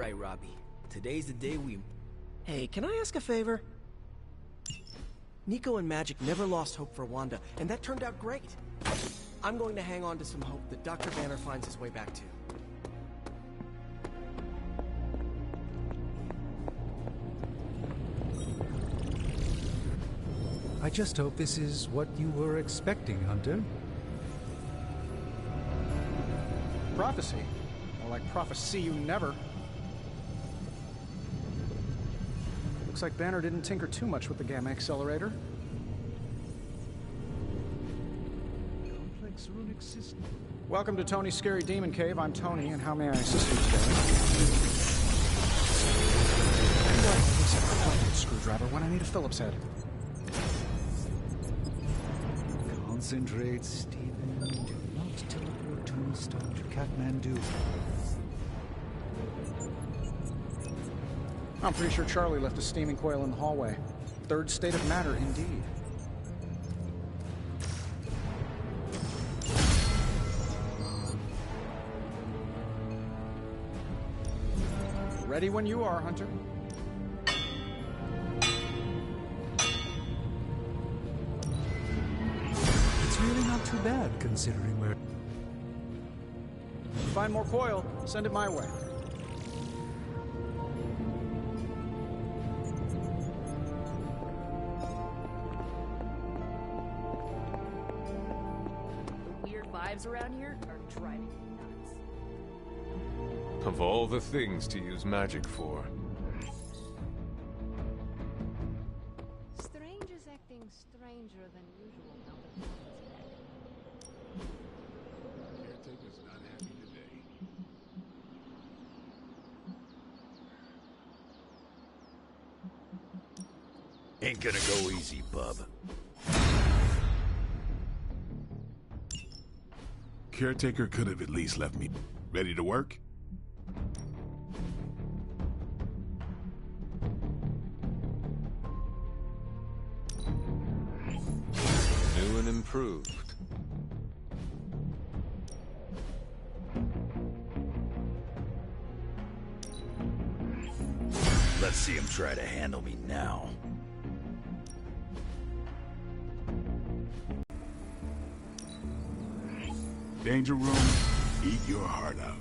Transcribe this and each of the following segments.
right, Robbie. Today's the day we... Hey, can I ask a favor? Nico and Magic never lost hope for Wanda, and that turned out great. I'm going to hang on to some hope that Dr. Banner finds his way back to. I just hope this is what you were expecting, Hunter. Prophecy? More like prophecy you never. Looks like Banner didn't tinker too much with the Gamma Accelerator. Complex runic system. Welcome to Tony's Scary Demon Cave. I'm Tony, and how may I assist you today? Except for a flathead screwdriver when I need a Phillips head. Concentrate, Stephen. Do not teleport Tony Stark to Kathmandu. I'm pretty sure Charlie left a steaming coil in the hallway. Third state of matter, indeed. Ready when you are, Hunter. It's really not too bad, considering where... Find more coil, send it my way. Around here are driving me nuts. Of all the things to use magic for. Strange is acting stranger than usual now that Tony's back. Caretaker's not happy today. Ain't gonna go easy, bub. Caretaker could have at least left me. Ready to work? New and improved. Let's see him try to handle me now. Danger room, eat your heart out.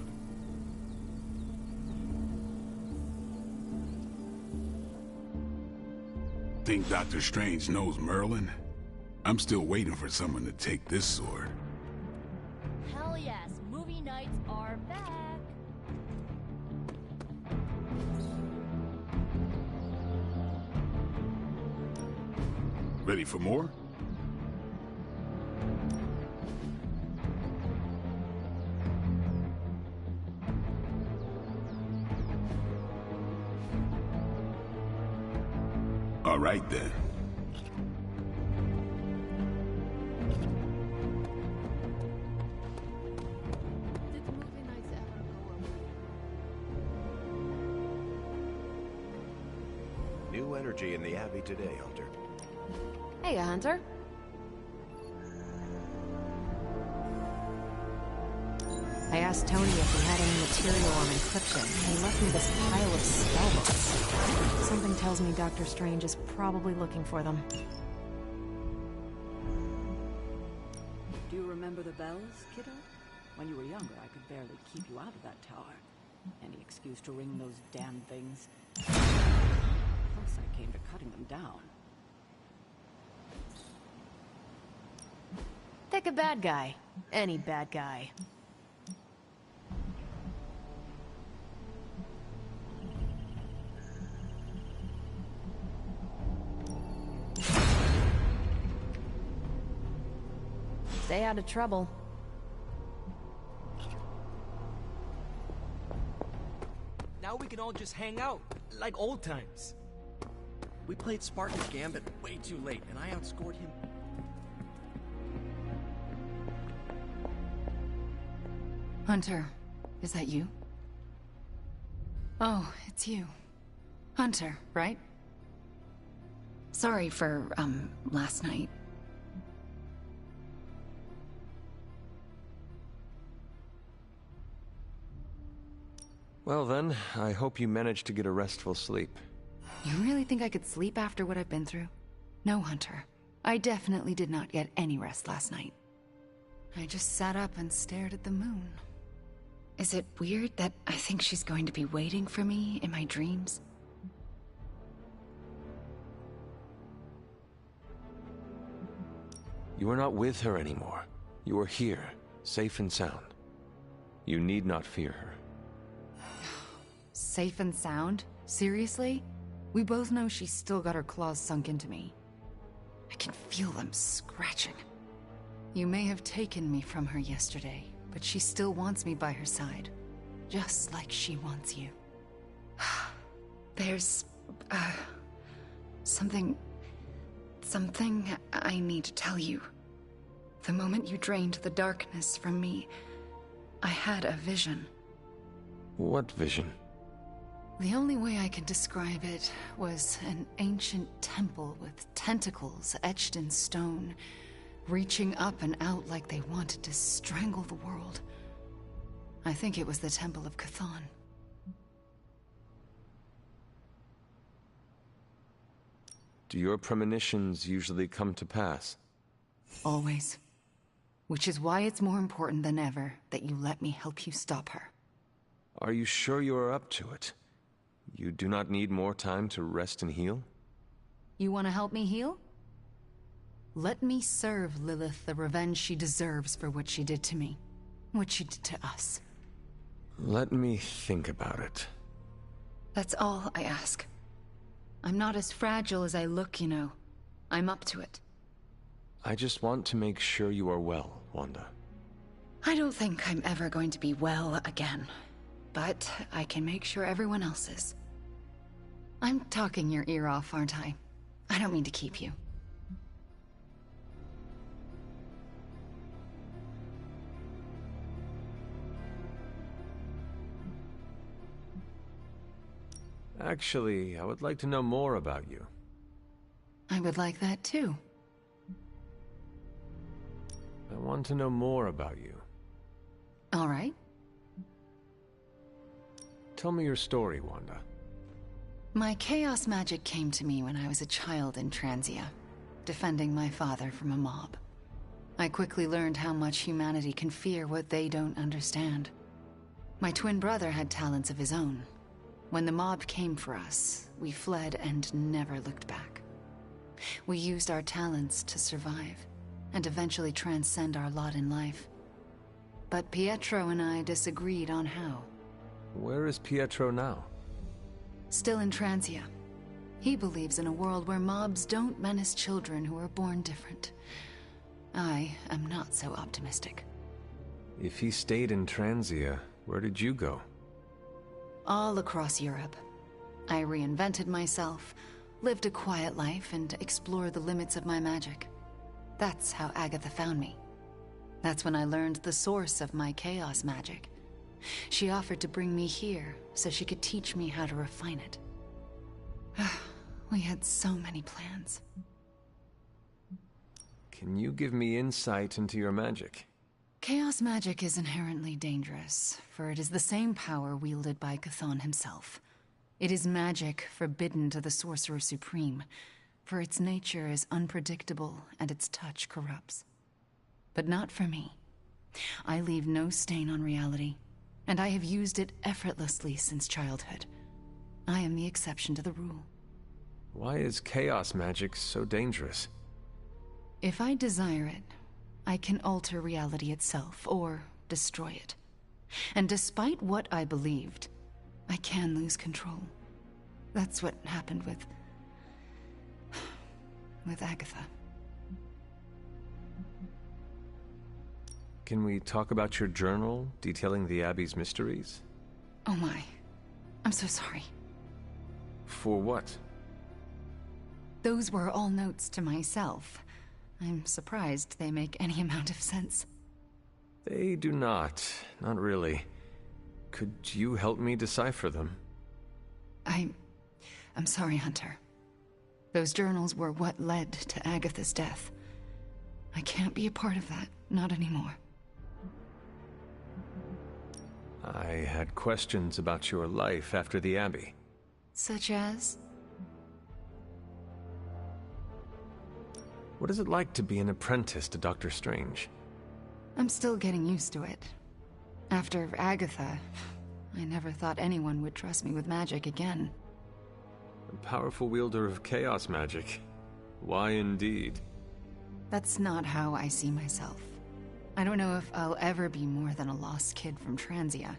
Think Doctor Strange knows Merlin? I'm still waiting for someone to take this sword. Hell yes, movie nights are back. Ready for more? All right, then. Did movie nights ever go away? New energy in the Abbey today, Hunter. Hey, Hunter. I asked Tony if he had any material on encryption, and he left me this pile of spellbooks. Something tells me Doctor Strange is probably looking for them. Do you remember the bells, kiddo? When you were younger, I could barely keep you out of that tower. Any excuse to ring those damn things. Plus, I came to cutting them down. Pick a bad guy. Any bad guy. Stay out of trouble. Now we can all just hang out, like old times. We played Spartan's Gambit way too late, and I outscored him. Hunter, is that you? Oh, it's you. Hunter, right? Sorry for, last night. Well then, I hope you managed to get a restful sleep. You really think I could sleep after what I've been through? No, Hunter. I definitely did not get any rest last night. I just sat up and stared at the moon. Is it weird that I think she's going to be waiting for me in my dreams? You are not with her anymore. You are here, safe and sound. You need not fear her. Safe and sound? Seriously? We both know she's still got her claws sunk into me. I can feel them scratching. You may have taken me from her yesterday, but she still wants me by her side. Just like she wants you. There's... something I need to tell you. The moment you drained the darkness from me, I had a vision. What vision? The only way I can describe it was an ancient temple with tentacles etched in stone, reaching up and out like they wanted to strangle the world. I think it was the Temple of Chthon. Do your premonitions usually come to pass? Always. Which is why it's more important than ever that you let me help you stop her. Are you sure you are up to it? You do not need more time to rest and heal? You want to help me heal? Let me serve Lilith the revenge she deserves for what she did to me. What she did to us. Let me think about it. That's all I ask. I'm not as fragile as I look, you know. I'm up to it. I just want to make sure you are well, Wanda. I don't think I'm ever going to be well again. But I can make sure everyone else is. I'm talking your ear off, aren't I? I don't mean to keep you. Actually, I would like to know more about you. I would like that too. I want to know more about you. All right. Tell me your story, Wanda. My chaos magic came to me when I was a child in Transia, defending my father from a mob. I quickly learned how much humanity can fear what they don't understand. My twin brother had talents of his own. When the mob came for us, we fled and never looked back. We used our talents to survive, and eventually transcend our lot in life. But Pietro and I disagreed on how. Where is Pietro now? Still in Transia. He believes in a world where mobs don't menace children who are born different. I am not so optimistic. If he stayed in Transia, where did you go? All across Europe. I reinvented myself, lived a quiet life, and explored the limits of my magic. That's how Agatha found me. That's when I learned the source of my chaos magic. She offered to bring me here so she could teach me how to refine it. We had so many plans. Can you give me insight into your magic? Chaos magic is inherently dangerous, for it is the same power wielded by Chthon himself. It is magic forbidden to the Sorcerer Supreme, for its nature is unpredictable and its touch corrupts. But not for me. I leave no stain on reality, and I have used it effortlessly since childhood. I am the exception to the rule. Why is chaos magic so dangerous? If I desire it, I can alter reality itself, or destroy it. And despite what I believed, I can lose control. That's what happened with Agatha. Can we talk about your journal, detailing the Abbey's mysteries? Oh my. I'm so sorry. For what? Those were all notes to myself. I'm surprised they make any amount of sense. They do not. Not really. Could you help me decipher them? I'm sorry, Hunter. Those journals were what led to Agatha's death. I can't be a part of that. Not anymore. I had questions about your life after the Abbey. Such as? What is it like to be an apprentice to Doctor Strange? I'm still getting used to it. After Agatha, I never thought anyone would trust me with magic again. A powerful wielder of chaos magic. Why indeed? That's not how I see myself. I don't know if I'll ever be more than a lost kid from Transia.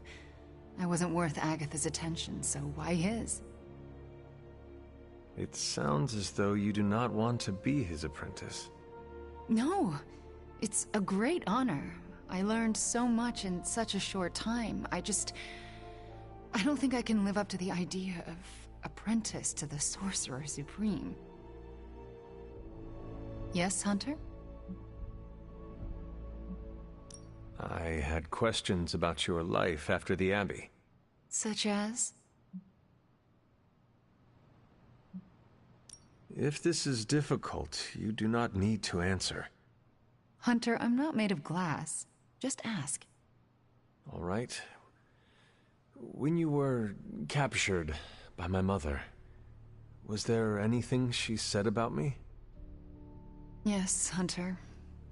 I wasn't worth Agatha's attention, so why his? It sounds as though you do not want to be his apprentice. No, it's a great honor. I learned so much in such a short time. I don't think I can live up to the idea of apprentice to the Sorcerer Supreme. Yes, Hunter? I had questions about your life after the Abbey. Such as? If this is difficult, you do not need to answer. Hunter, I'm not made of glass. Just ask. All right. When you were captured by my mother, was there anything she said about me? Yes, Hunter.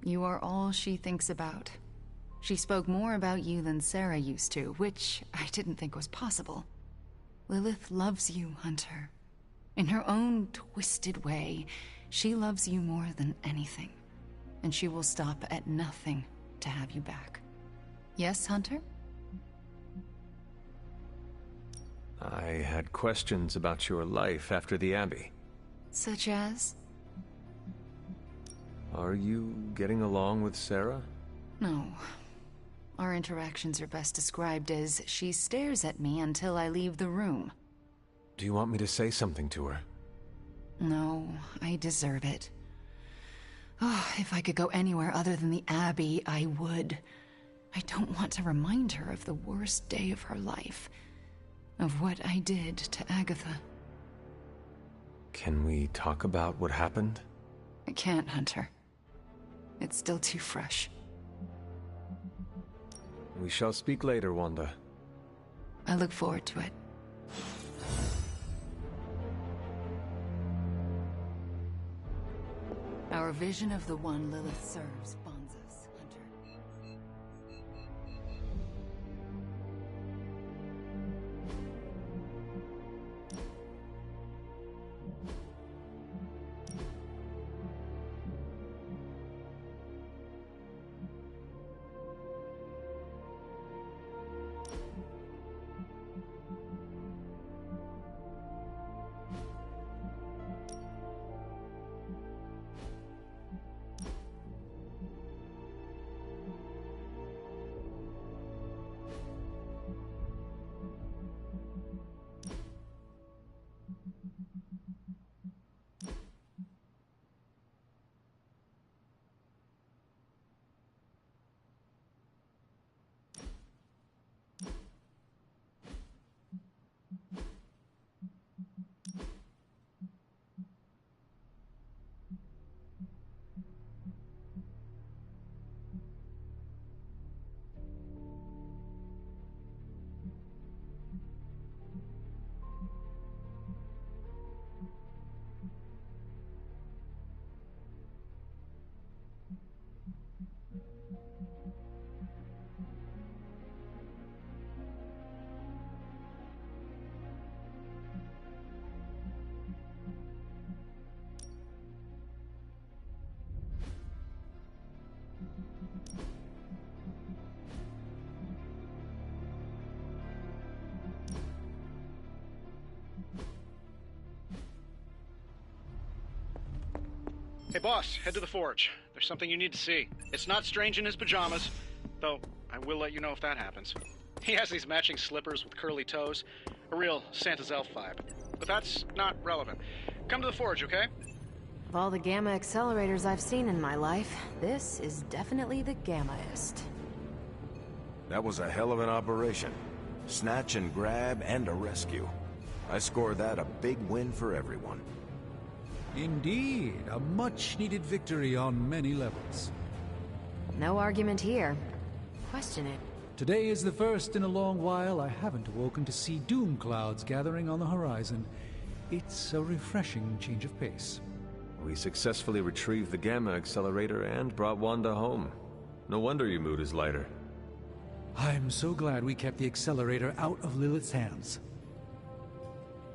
You are all she thinks about. She spoke more about you than Sarah used to, which I didn't think was possible. Lilith loves you, Hunter. In her own twisted way, she loves you more than anything. And she will stop at nothing to have you back. Yes, Hunter? I had questions about your life after the Abbey. Such as? Are you getting along with Sarah? No. Our interactions are best described as she stares at me until I leave the room. Do you want me to say something to her? No, I deserve it. Oh, if I could go anywhere other than the Abbey, I would. I don't want to remind her of the worst day of her life. Of what I did to Agatha. Can we talk about what happened? I can't, Hunter. It's still too fresh. We shall speak later, Wanda. I look forward to it. Our vision of the one Lilith serves bonds us, Hunter. Hey boss, head to the forge. There's something you need to see. It's not Strange in his pajamas, though I will let you know if that happens. He has these matching slippers with curly toes, a real Santa's elf vibe. But that's not relevant. Come to the forge, okay? Of all the gamma accelerators I've seen in my life, this is definitely the gammaest. That was a hell of an operation. Snatch and grab and a rescue. I score that a big win for everyone. Indeed, a much-needed victory on many levels. No argument here. Question it. Today is the first in a long while I haven't awoken to see doom clouds gathering on the horizon. It's a refreshing change of pace. We successfully retrieved the Gamma Accelerator and brought Wanda home. No wonder your mood is lighter. I'm so glad we kept the accelerator out of Lilith's hands.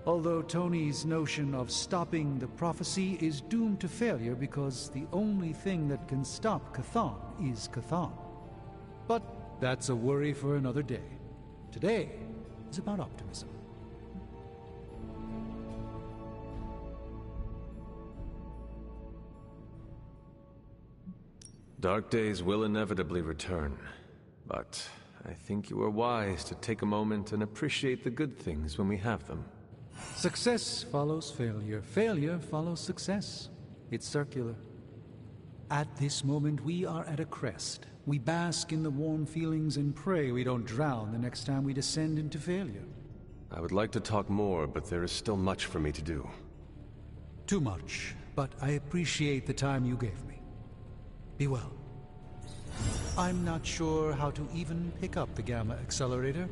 Although Tony's notion of stopping the prophecy is doomed to failure because the only thing that can stop Chthon is Chthon. But that's a worry for another day. Today is about optimism. Dark days will inevitably return, but I think you are wise to take a moment and appreciate the good things when we have them. Success follows failure. Failure follows success. It's circular. At this moment, we are at a crest. We bask in the warm feelings and pray we don't drown the next time we descend into failure. I would like to talk more, but there is still much for me to do. Too much, but I appreciate the time you gave me. Be well. I'm not sure how to even pick up the Gamma Accelerator.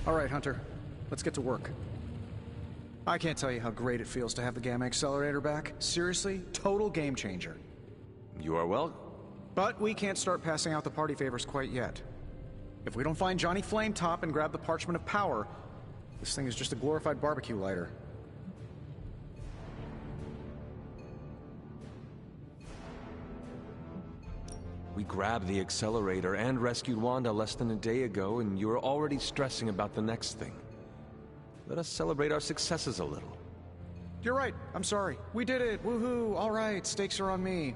All right, Hunter. Let's get to work. I can't tell you how great it feels to have the Gamma Accelerator back. Seriously, total game changer. You are well? But we can't start passing out the party favors quite yet. If we don't find Johnny Flametop and grab the Parchment of Power, this thing is just a glorified barbecue lighter. We grabbed the accelerator and rescued Wanda less than a day ago, and you are already stressing about the next thing. Let us celebrate our successes a little. You're right. I'm sorry. We did it. Woohoo. All right. Stakes are on me.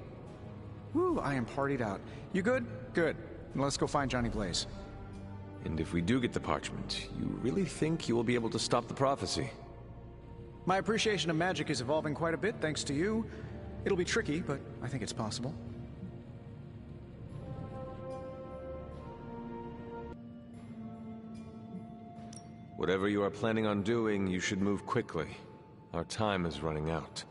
Woo, I am partied out. You good? Good. Now let's go find Johnny Blaze. And if we do get the parchment, you really think you will be able to stop the prophecy? My appreciation of magic is evolving quite a bit thanks to you. It'll be tricky, but I think it's possible. Whatever you are planning on doing, you should move quickly. Our time is running out.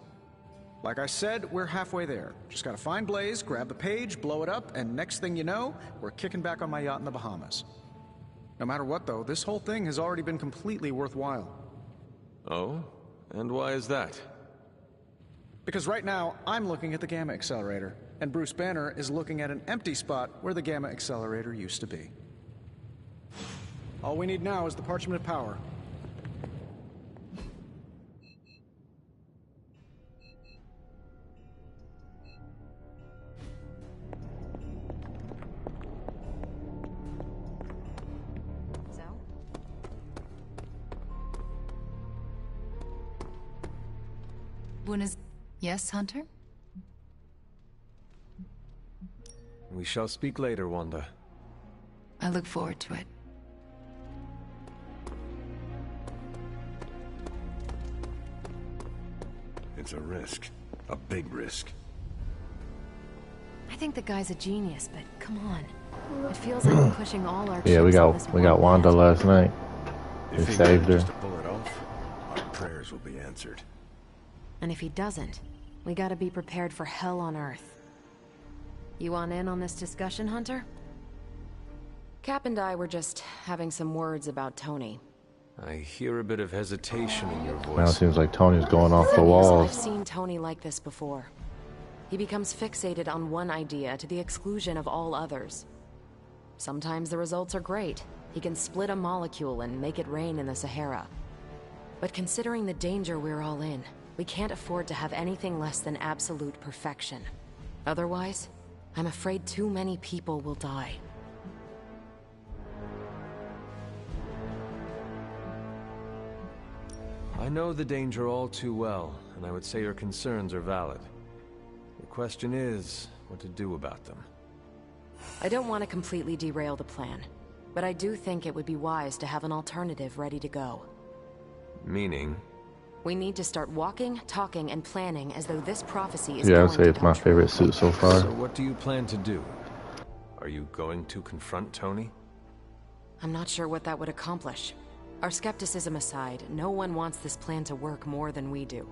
Like I said, we're halfway there. Just gotta find Blaze, grab the page, blow it up, and next thing you know, we're kicking back on my yacht in the Bahamas. No matter what, though, this whole thing has already been completely worthwhile. Oh? And why is that? Because right now, I'm looking at the Gamma Accelerator, and Bruce Banner is looking at an empty spot where the Gamma Accelerator used to be. All we need now is the Parchment of Power. So? Yes, Hunter? We shall speak later, Wanda. I look forward to it. It's a risk. A big risk. I think the guy's a genius, but come on. It feels like we're pushing all our Yeah, we chips on this got one Wanda bet. last night. If We he saved her. manages to pull it off, our prayers will be answered. And if he doesn't, we gotta be prepared for hell on Earth. You want in on this discussion, Hunter? Cap and I were just having some words about Tony. I hear a bit of hesitation in your voice. Now it seems like Tony's going off the I've walls. seen Tony like this before. He becomes fixated on one idea to the exclusion of all others. Sometimes the results are great. He can split a molecule and make it rain in the Sahara. But considering the danger we're all in, we can't afford to have anything less than absolute perfection. Otherwise, I'm afraid too many people will die. I know the danger all too well, and I would say your concerns are valid. The question is, what to do about them. I don't want to completely derail the plan, but I do think it would be wise to have an alternative ready to go. Meaning? We need to start walking, talking, and planning as though this prophecy is Yeah, going I'd say to it's my come favorite suit so far. So what do you plan to do? Are you going to confront Tony? I'm not sure what that would accomplish. Our skepticism aside, no one wants this plan to work more than we do.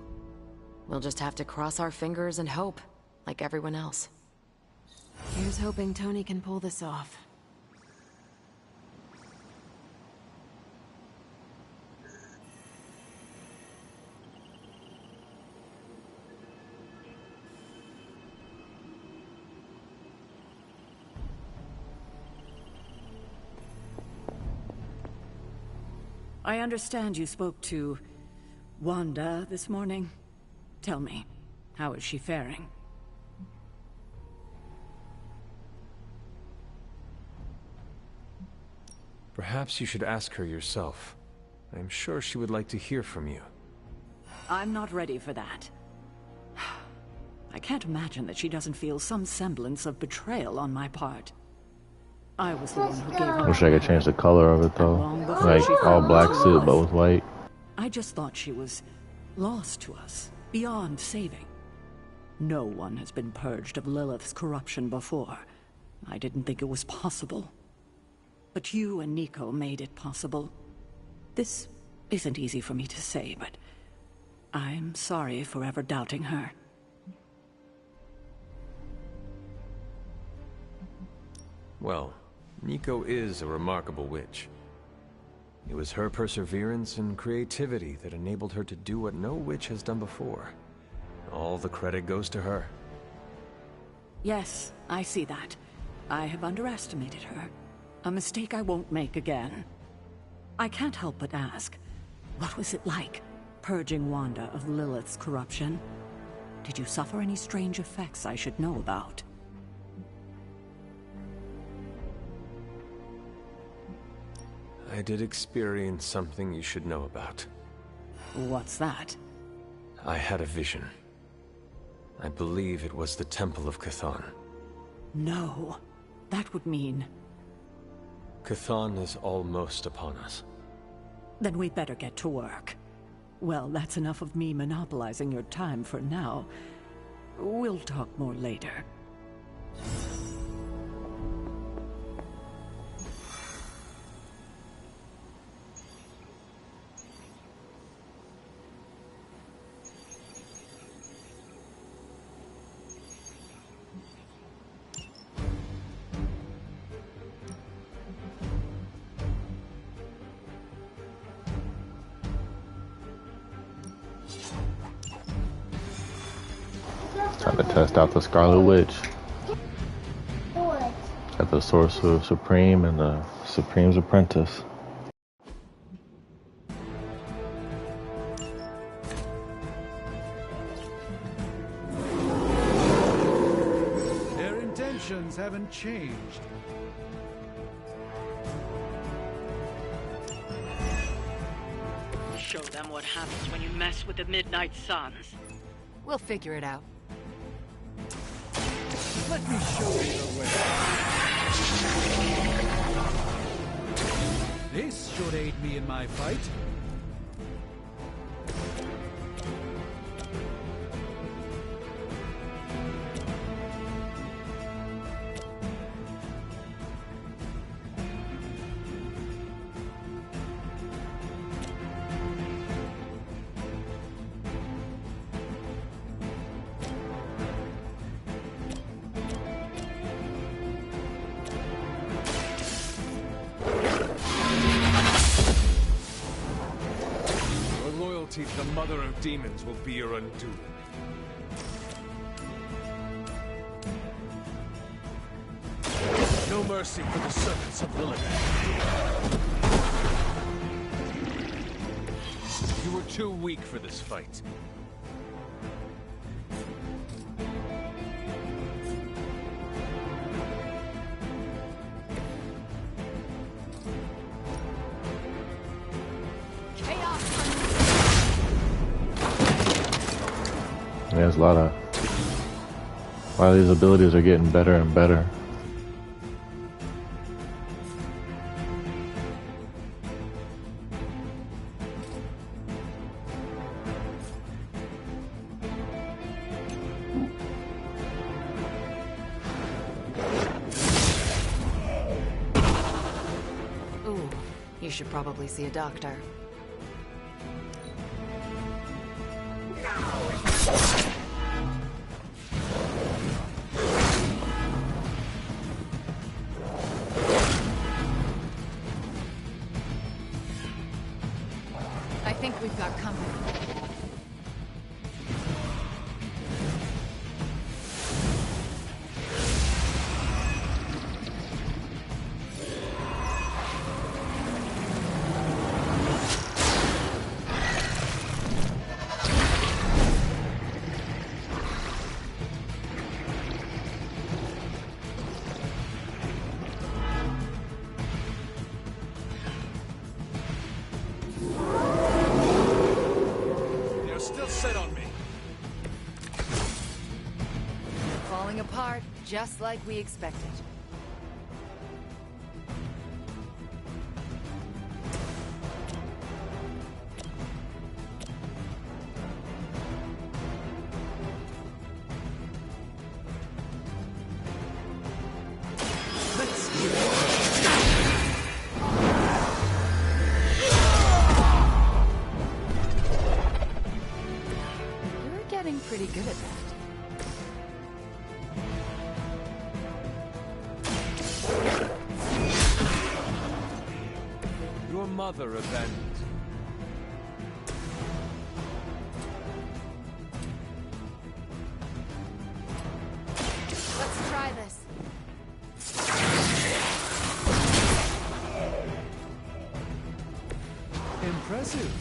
We'll just have to cross our fingers and hope, like everyone else. Here's hoping Tony can pull this off. I understand you spoke to Wanda this morning. Tell me, how is she faring? Perhaps you should ask her yourself. I'm sure she would like to hear from you. I'm not ready for that. I can't imagine that she doesn't feel some semblance of betrayal on my part. I was the one who gave her. Wish I could change the color of it though. Like all black suit but with white. I just thought she was lost to us, beyond saving. No one has been purged of Lilith's corruption before. I didn't think it was possible. But you and Nico made it possible. This isn't easy for me to say, but I'm sorry for ever doubting her. Well, Nico is a remarkable witch. It was her perseverance and creativity that enabled her to do what no witch has done before. All the credit goes to her. Yes, I see that. I have underestimated her. A mistake I won't make again. I can't help but ask, what was it like, purging Wanda of Lilith's corruption? Did you suffer any strange effects I should know about? I did experience something you should know about. What's that? I had a vision. I believe it was the Temple of Chthon. No. That would mean... Chthon is almost upon us. Then we'd better get to work. Well, that's enough of me monopolizing your time for now. We'll talk more later. Time to test out the Scarlet Witch. At the Sorcerer Supreme and the Supreme's Apprentice. Their intentions haven't changed. Show them what happens when you mess with the Midnight Suns. We'll figure it out. Let me show you the way. This should aid me in my fight. The Mother of Demons will be your undoing. No mercy for the servants of Lilith. You were too weak for this fight. There's a lot of these abilities are getting better and better. Ooh, you should probably see a doctor. I think we've got company. Just like we expected. You're getting pretty good at that. Mother abandoned. Let's try this. Impressive.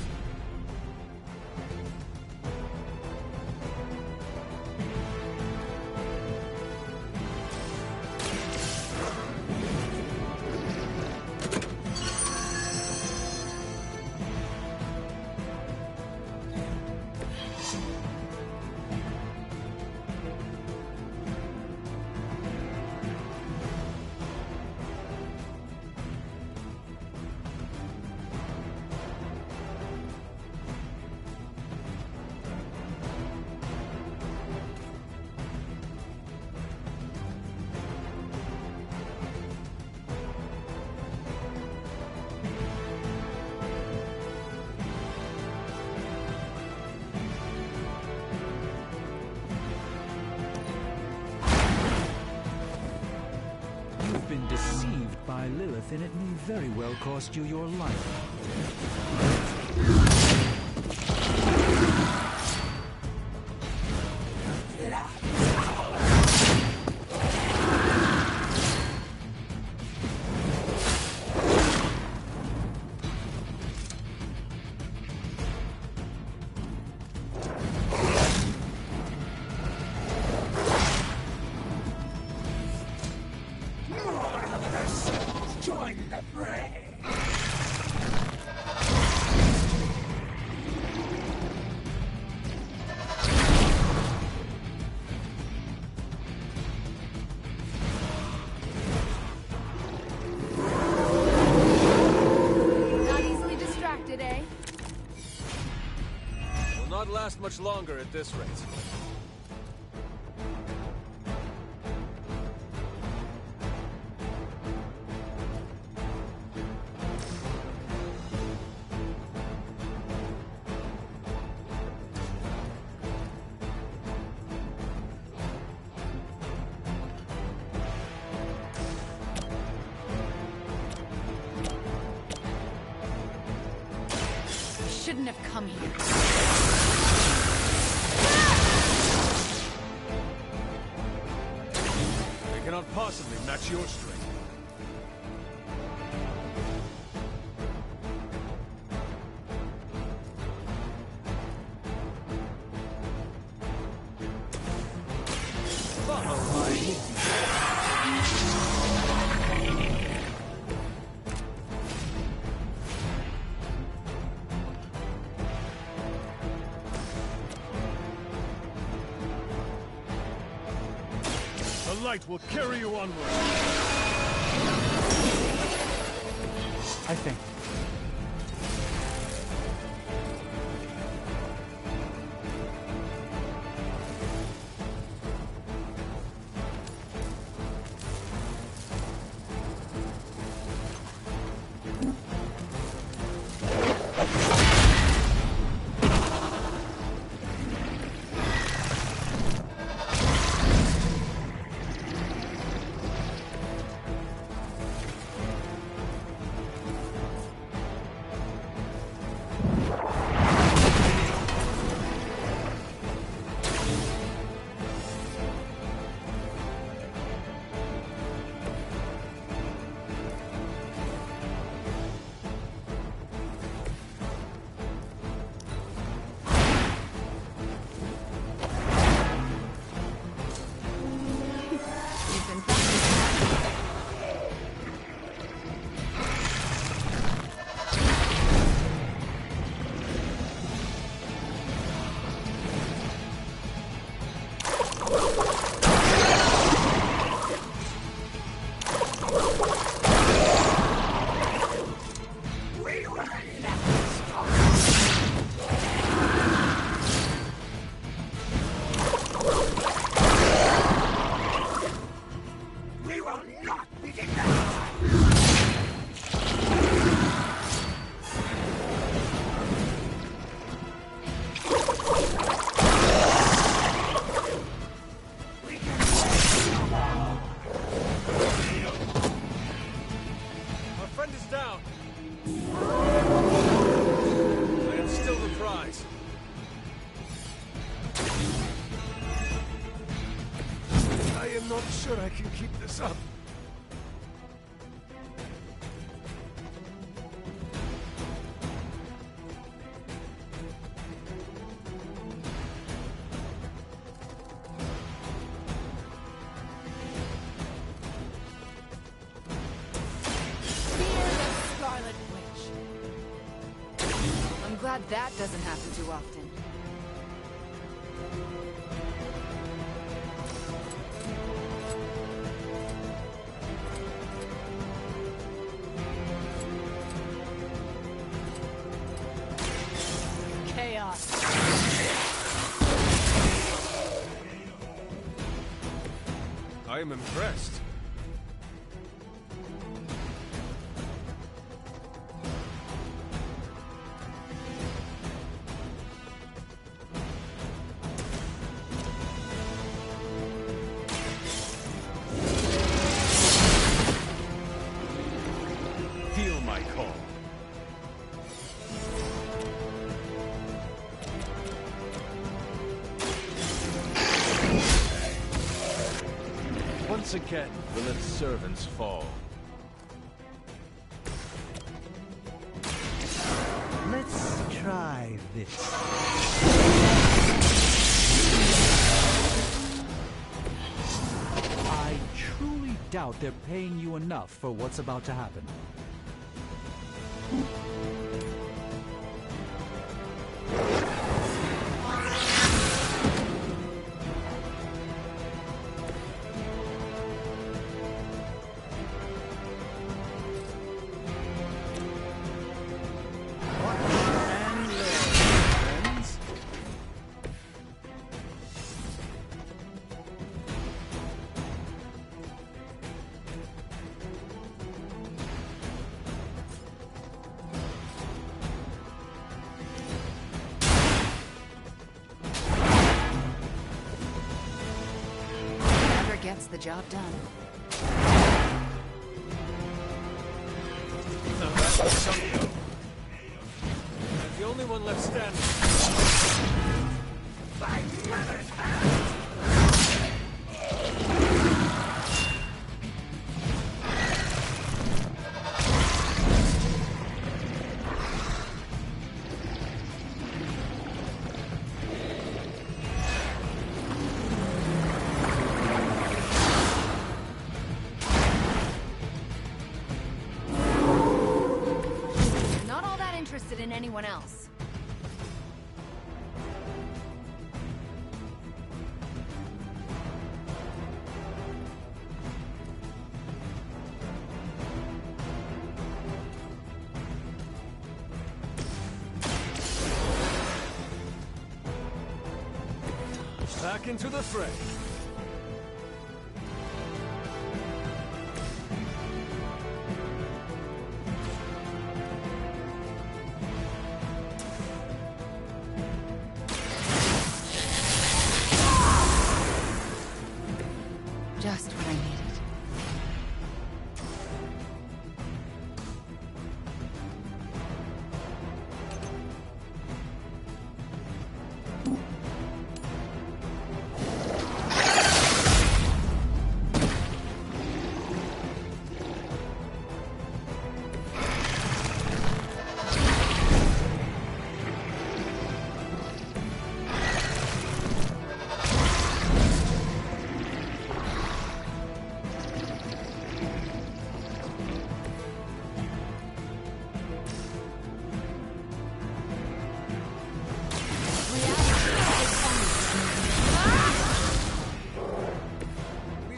You've been deceived by Lilith, and it may very well cost you your life. Last much longer at this rate. Shouldn't have come here. Cannot possibly match your strength. Follow my lead. The light will carry you onward. I think. down. I am still the prize. I am not sure I can keep this up. Glad that doesn't happen too often. Chaos. I am impressed. Once again, will its servants fall. Let's try this. I truly doubt they're paying you enough for what's about to happen. Gets the job done. Now that was something. I'm the only one left standing. In anyone else. Back into the fray. Just what I needed.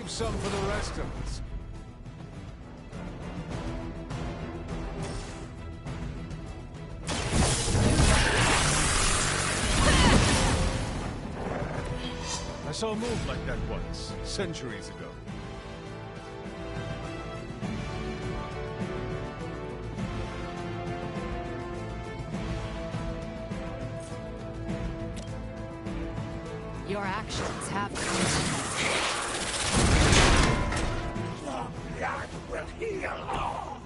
Some for the rest of us. I saw a move like that once, centuries ago. Your actions have consequences. That will heal all.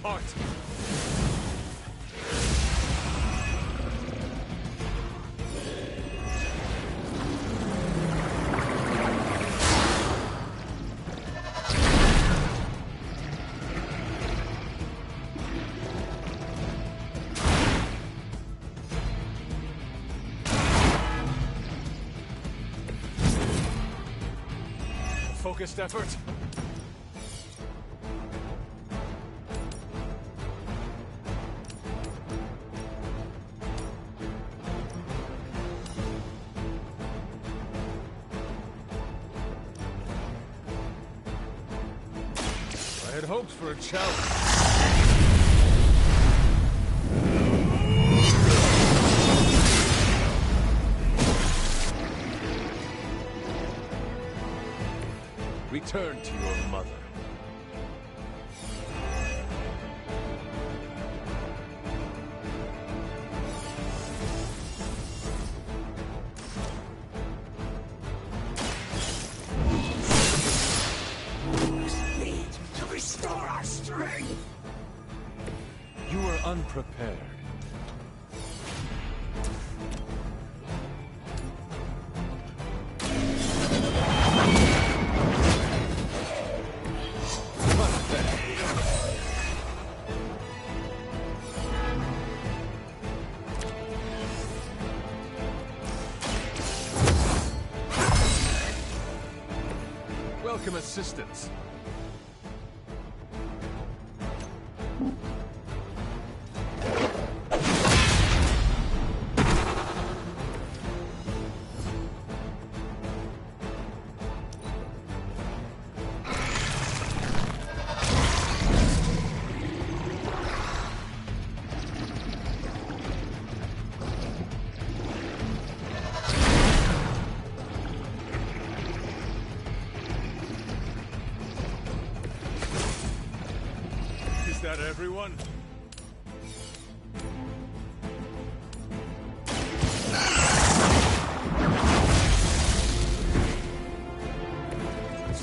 apart. Focused effort. I had hoped for a challenge. Return to your mother. Need to restore our strength. You were unprepared. Welcome assistance. Is that everyone?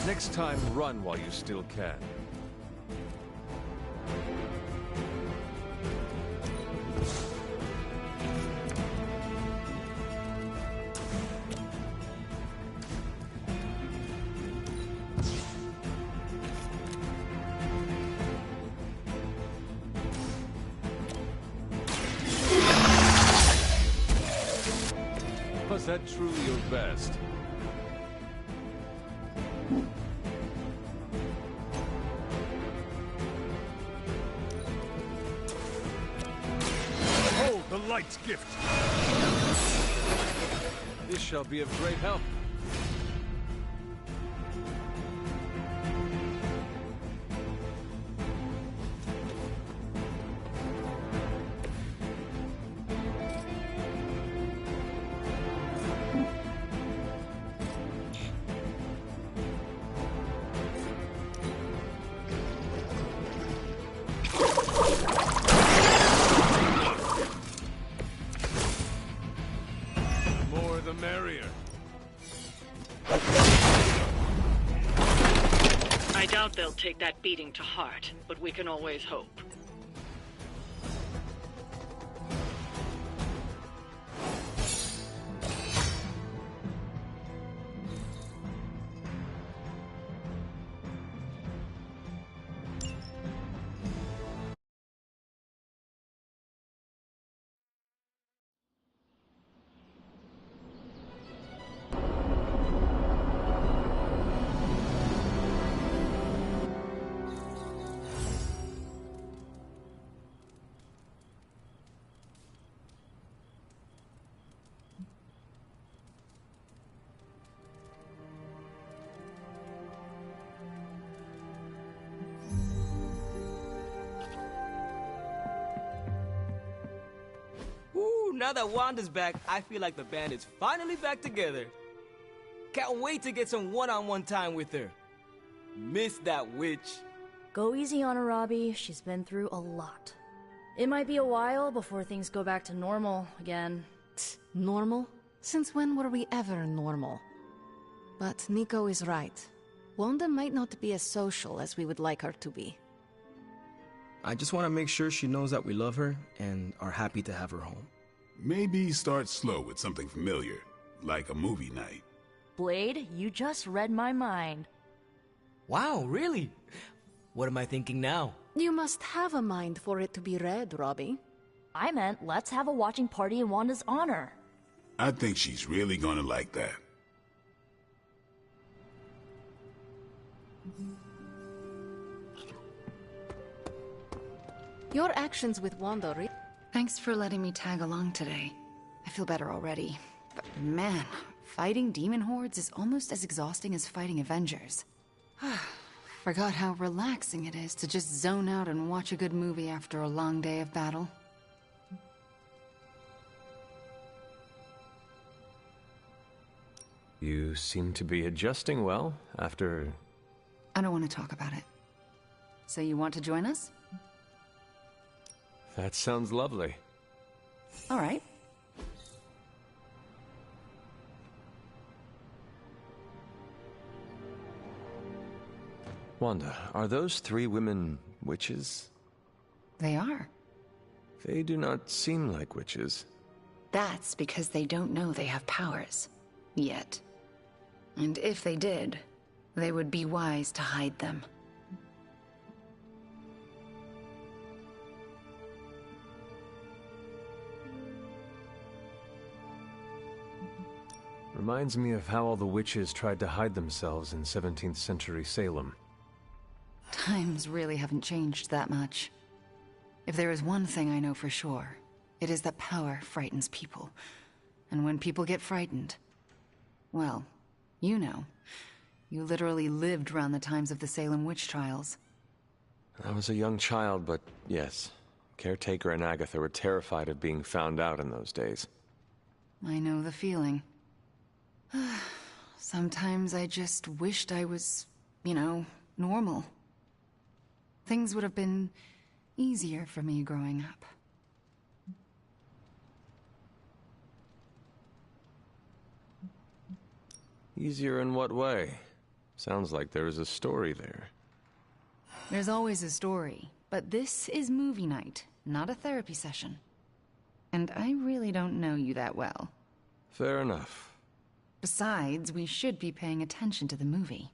Next time, run while you still can. Was that truly your best? Hold the light's gift! This shall be of great help. The merrier. I doubt they'll take that beating to heart, but we can always hope. Now that Wanda's back, I feel like the band is finally back together. Can't wait to get some one-on-one time with her. Miss that witch. Go easy on her, Robbie. She's been through a lot. It might be a while before things go back to normal again. Normal? Since when were we ever normal? But Nico is right. Wanda might not be as social as we would like her to be. I just want to make sure she knows that we love her and are happy to have her home. Maybe start slow with something familiar, like a movie night. Blade, you just read my mind. Wow, really? What am I thinking now? You must have a mind for it to be read, Robbie. I meant let's have a watching party in Wanda's honor. I think she's really gonna like that. Your actions with Wanda Thanks for letting me tag along today. I feel better already. But man, fighting demon hordes is almost as exhausting as fighting Avengers. Forgot how relaxing it is to just zone out and watch a good movie after a long day of battle. You seem to be adjusting well after... I don't want to talk about it. So you want to join us? That sounds lovely. All right. Wanda, are those 3 women witches? They are. They do not seem like witches. That's because they don't know they have powers. Yet. And if they did, they would be wise to hide them. Reminds me of how all the witches tried to hide themselves in 17th century Salem. Times really haven't changed that much. If there is one thing I know for sure, it is that power frightens people. And when people get frightened, well, you know. You literally lived around the times of the Salem witch trials. I was a young child, but yes. Caretaker and Agatha were terrified of being found out in those days. I know the feeling. Sometimes I just wished I was, you know, normal. Things would have been easier for me growing up. Easier in what way? Sounds like there is a story there. There's always a story, but this is movie night, not a therapy session. And I really don't know you that well. Fair enough. Besides, we should be paying attention to the movie.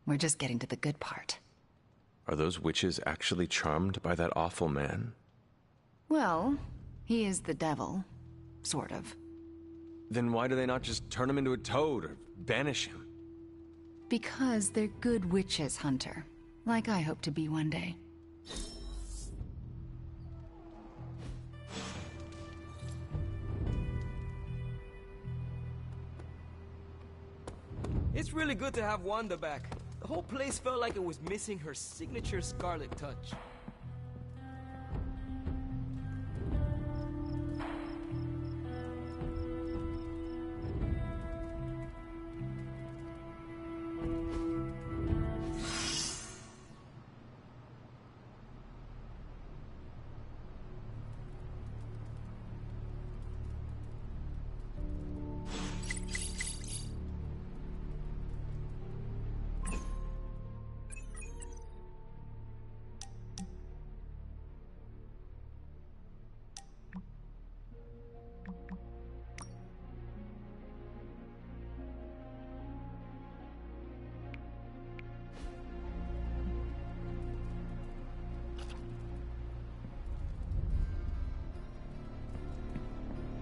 We're just getting to the good part. Are those witches actually charmed by that awful man? Well, he is the devil. Sort of. Then why do they not just turn him into a toad or banish him? Because they're good witches, Hunter. Like I hope to be one day. It's really good to have Wanda back. The whole place felt like it was missing her signature Scarlet touch.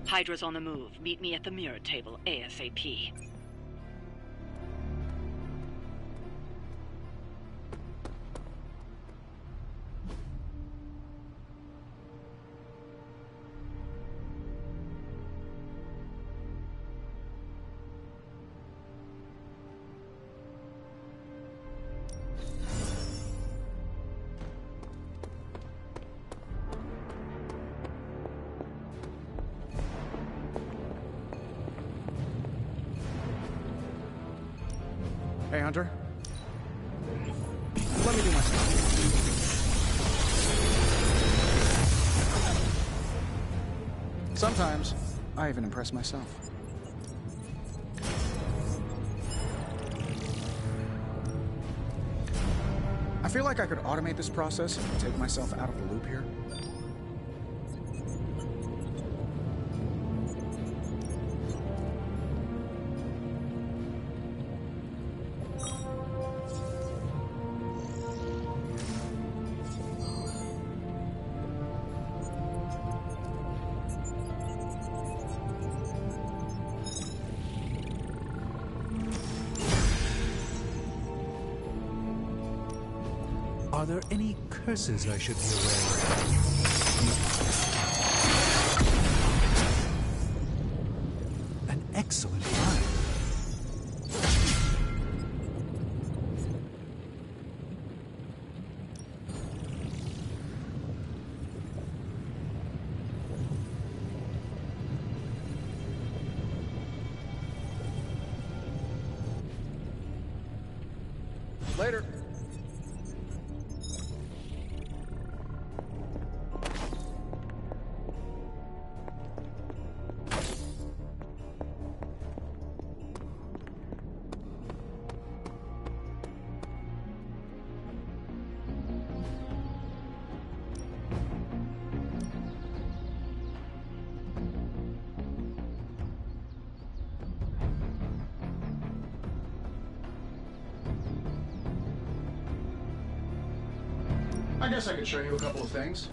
Hydra's on the move. Meet me at the mirror table ASAP. Hey, Hunter. Let me do my stuff. Sometimes, I even impress myself. I feel like I could automate this process and take myself out of the loop here. Are there any curses I should be aware of? An excellent find. Later. I guess I could show you a couple of things.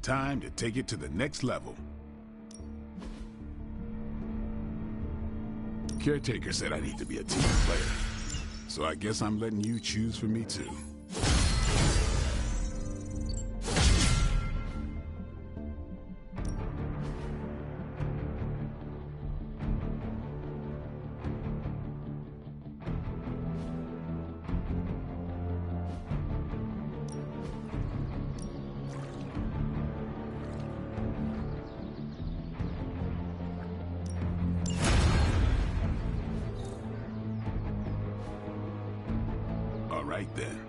Time to take it to the next level. Caretaker said I need to be a team player, so I guess I'm letting you choose for me too. All right then.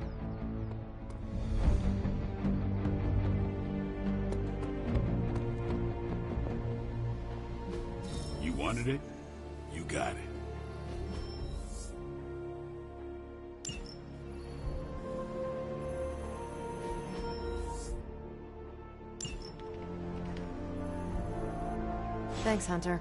You wanted it? You got it. Thanks, Hunter.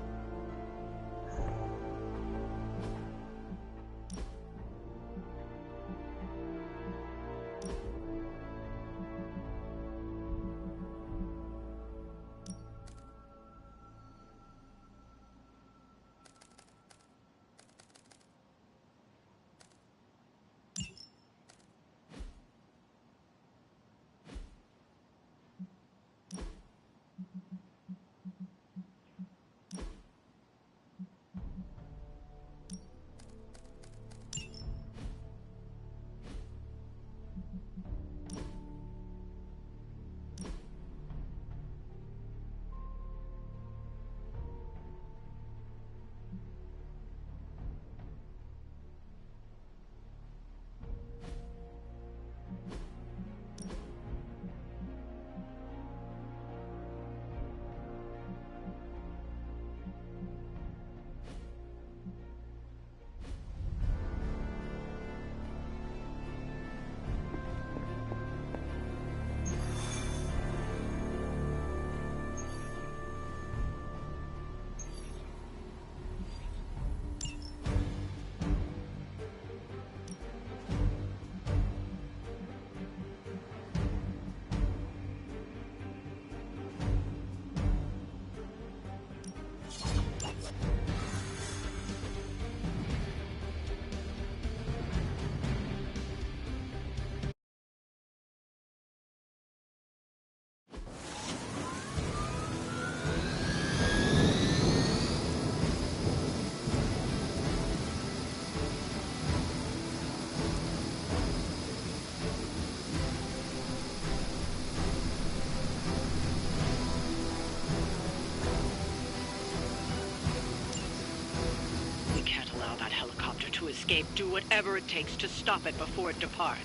Escape, do whatever it takes to stop it before it departs.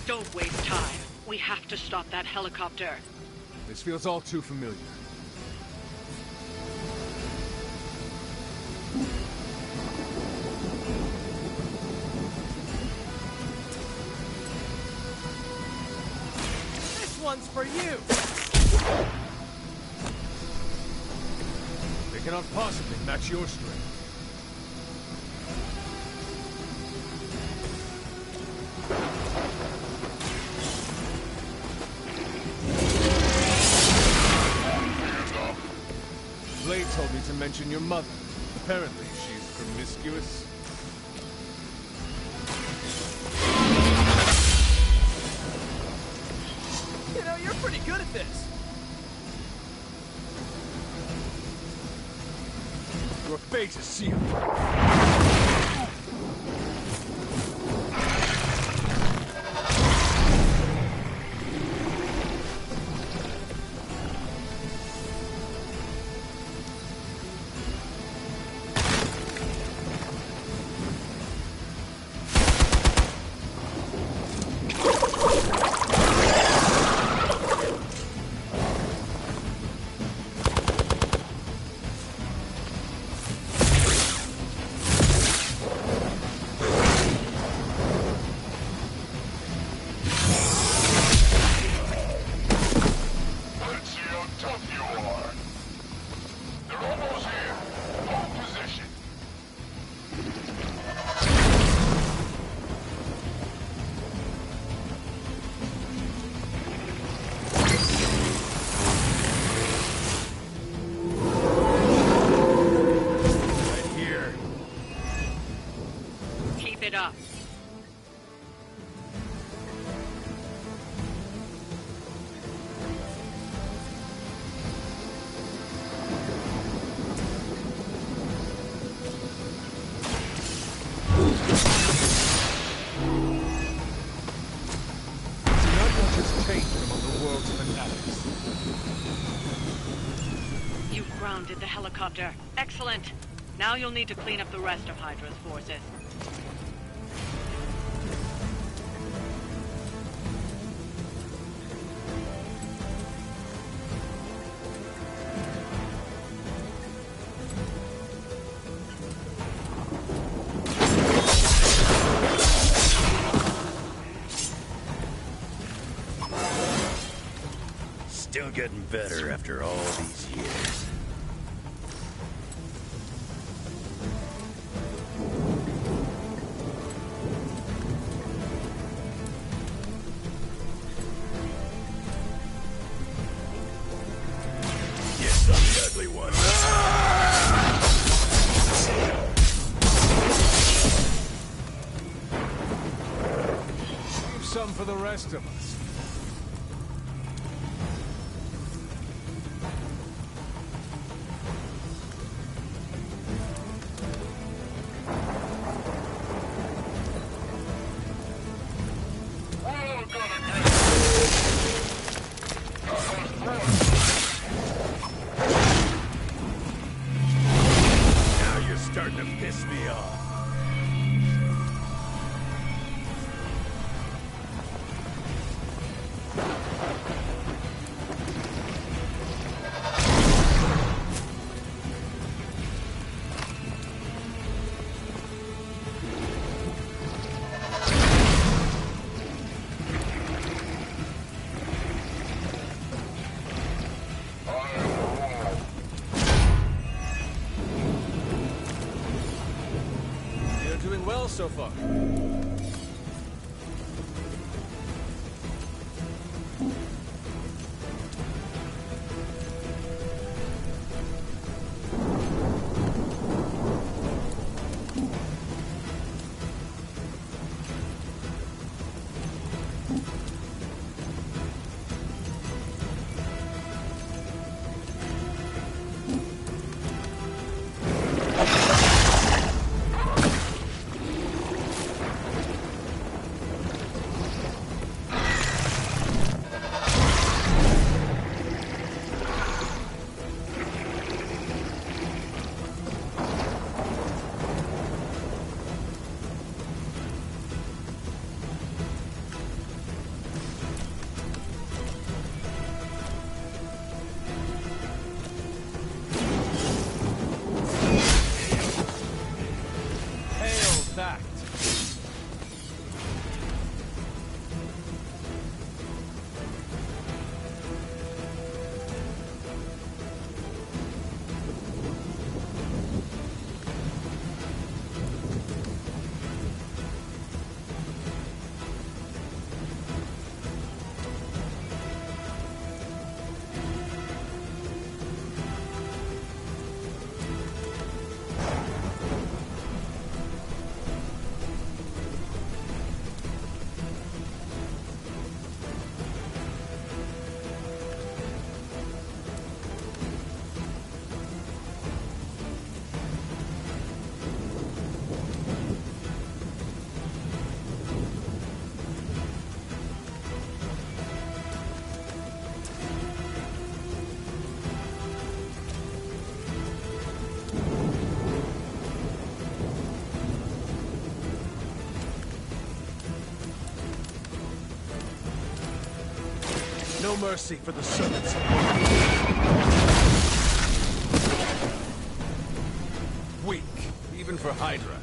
Don't waste time. We have to stop that helicopter. This feels all too familiar. one's for you! They cannot possibly match your strength. Blade told me to mention your mother. Apparently, she's promiscuous. You know, you're pretty good at this. Your fate is sealed. It up. You've grounded the helicopter. Excellent. Now you'll need to clean up the rest of Hydra's forces. Still getting better after all these years. Yes, I'm the ugly one. Leave some for the rest of us. Now you're starting to piss me off. You're doing well so far. No mercy for the servants. Weak, even for Hydra.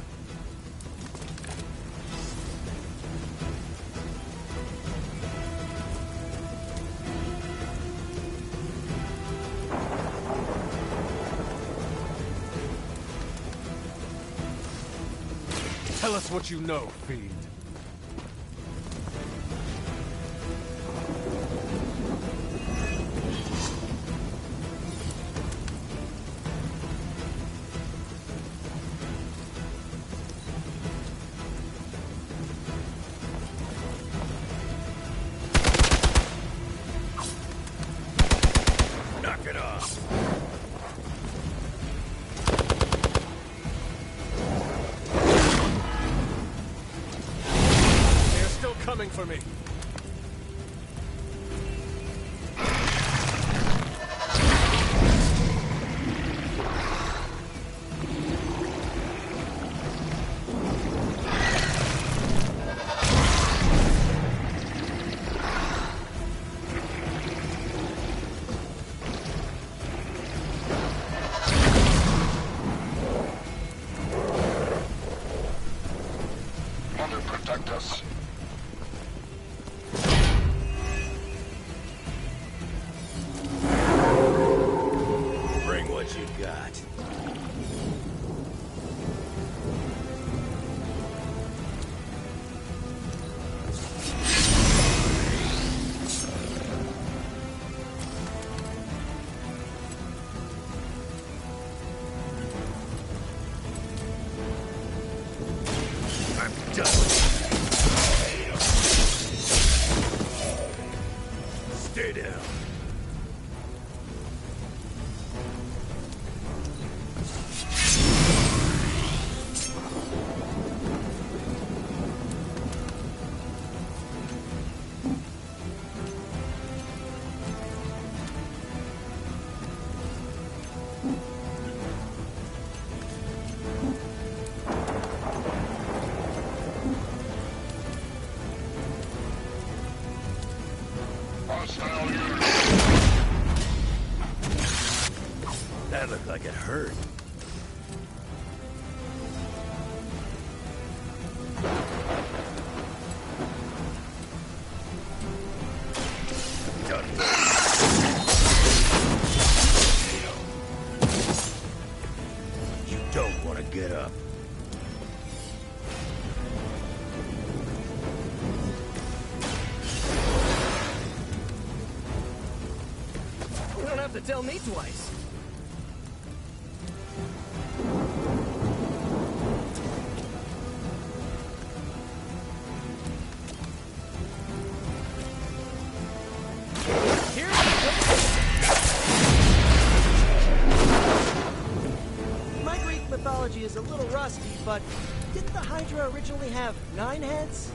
Tell us what you know, Fiend. Knock it off. Coming for me. Mother, protect us. What you got? I'm done with you. Stay down. That looked like it hurt. Done. You don't want to get up. You don't have to tell me twice. My Greek mythology is a little rusty, but didn't the Hydra originally have 9 heads?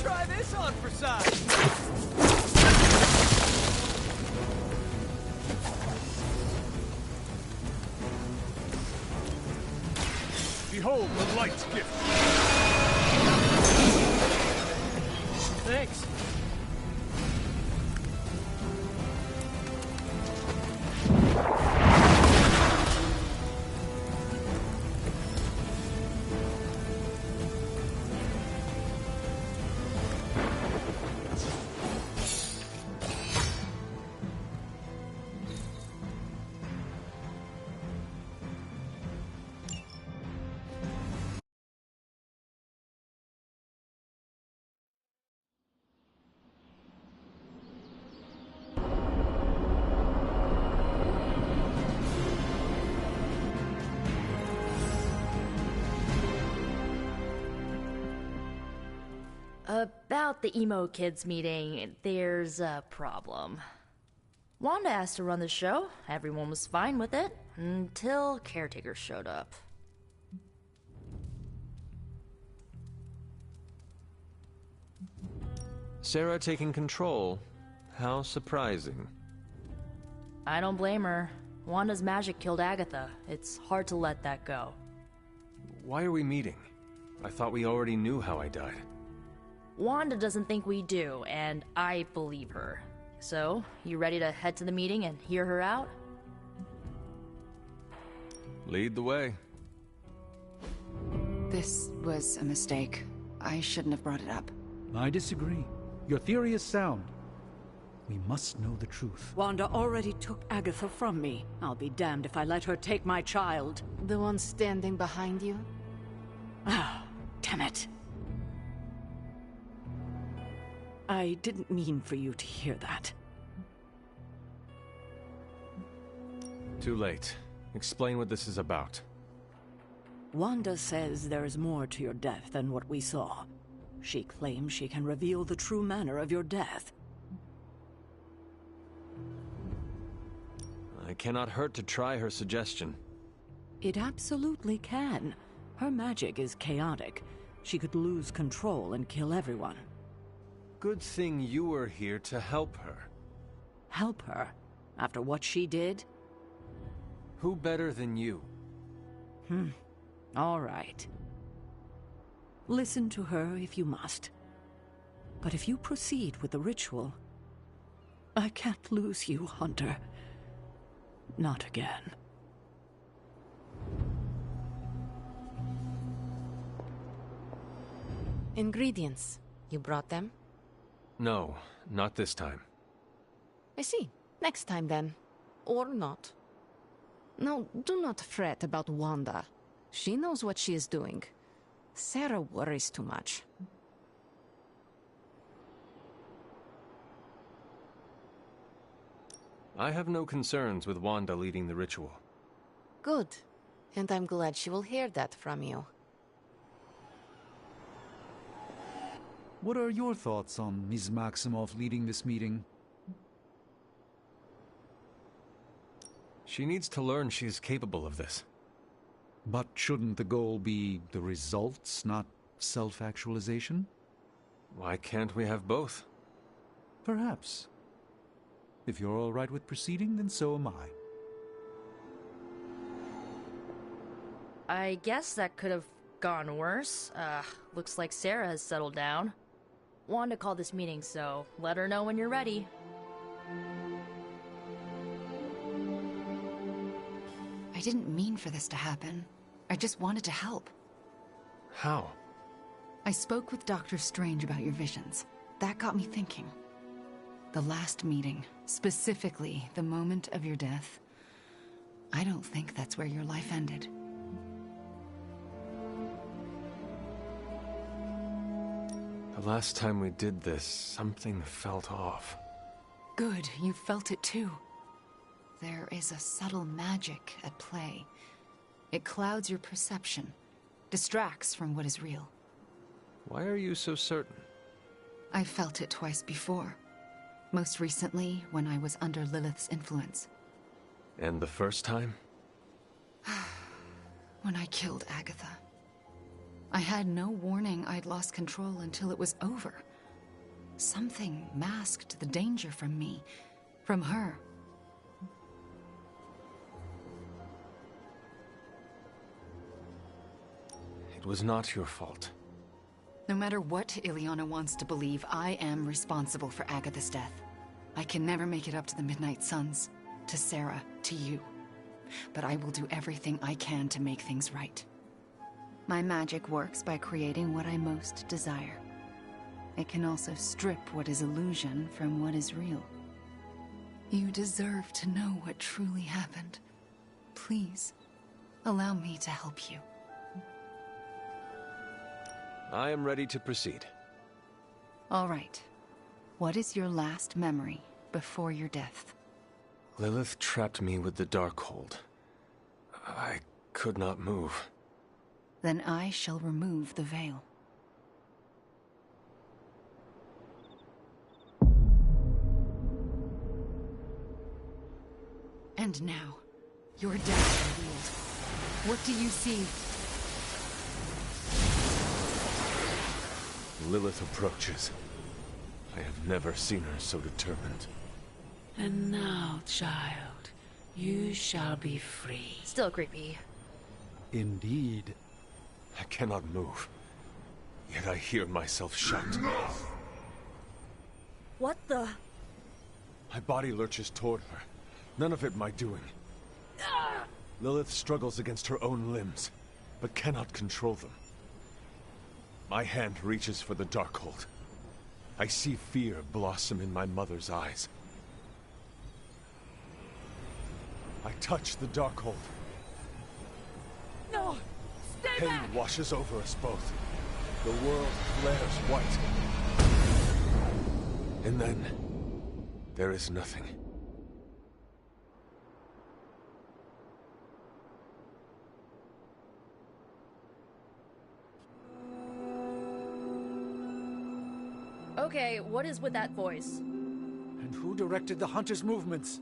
Try this on for size. Behold the light's gift. Thanks. About the emo kids meeting, there's a problem. Wanda asked to run the show. Everyone was fine with it, until Caretaker showed up. Sarah taking control. How surprising. I don't blame her. Wanda's magic killed Agatha. It's hard to let that go. Why are we meeting? I thought we already knew how I died. Wanda doesn't think we do, and I believe her. So, you ready to head to the meeting and hear her out? Lead the way. This was a mistake. I shouldn't have brought it up. I disagree. Your theory is sound. We must know the truth. Wanda already took Agatha from me. I'll be damned if I let her take my child. The one standing behind you? Ah, damn it. I didn't mean for you to hear that. Too late. Explain what this is about. Wanda says there is more to your death than what we saw. She claims she can reveal the true manner of your death. I cannot hurt to try her suggestion. It absolutely can. Her magic is chaotic. She could lose control and kill everyone. Good thing you were here to help her. Help her? After what she did? Who better than you? All right. Listen to her if you must. But if you proceed with the ritual, I can't lose you, Hunter. Not again. Ingredients. You brought them? No, not this time. I see. Next time then. Or not. Now, do not fret about Wanda. She knows what she is doing. Sarah worries too much. I have no concerns with Wanda leading the ritual. Good. And I'm glad she will hear that from you. What are your thoughts on Ms. Maximoff leading this meeting? She needs to learn she is capable of this. But shouldn't the goal be the results, not self-actualization? Why can't we have both? Perhaps. If you're all right with proceeding, then so am I. I guess that could have gone worse. Looks like Sarah has settled down. Wanda called this meeting, so let her know when you're ready. I didn't mean for this to happen. I just wanted to help. How? I spoke with Dr. Strange about your visions. That got me thinking. The last meeting, specifically the moment of your death, I don't think that's where your life ended. The last time we did this, something felt off. Good, you felt it too. There is a subtle magic at play. It clouds your perception, distracts from what is real. Why are you so certain? I felt it twice before. Most recently, when I was under Lilith's influence. And the first time? When I killed Agatha. I had no warning I'd lost control until it was over. Something masked the danger from me, from her. It was not your fault. No matter what Ileana wants to believe, I am responsible for Agatha's death. I can never make it up to the Midnight Suns, to Sarah, to you. But I will do everything I can to make things right. My magic works by creating what I most desire. It can also strip what is illusion from what is real. You deserve to know what truly happened. Please, allow me to help you. I am ready to proceed. All right. What is your last memory before your death? Lilith trapped me with the Darkhold. I could not move. Then I shall remove the veil. And now, your death revealed. What do you see? Lilith approaches. I have never seen her so determined. And now, child, you shall be free. Still creepy. Indeed. I cannot move. Yet I hear myself shout. What the? My body lurches toward her. None of it my doing. Lilith struggles against her own limbs, but cannot control them. My hand reaches for the Darkhold. I see fear blossom in my mother's eyes. I touch the Darkhold. No! Stay Pain back! washes over us both. The world flares white. And then, there is nothing. Okay, what is with that voice? And who directed the hunter's movements?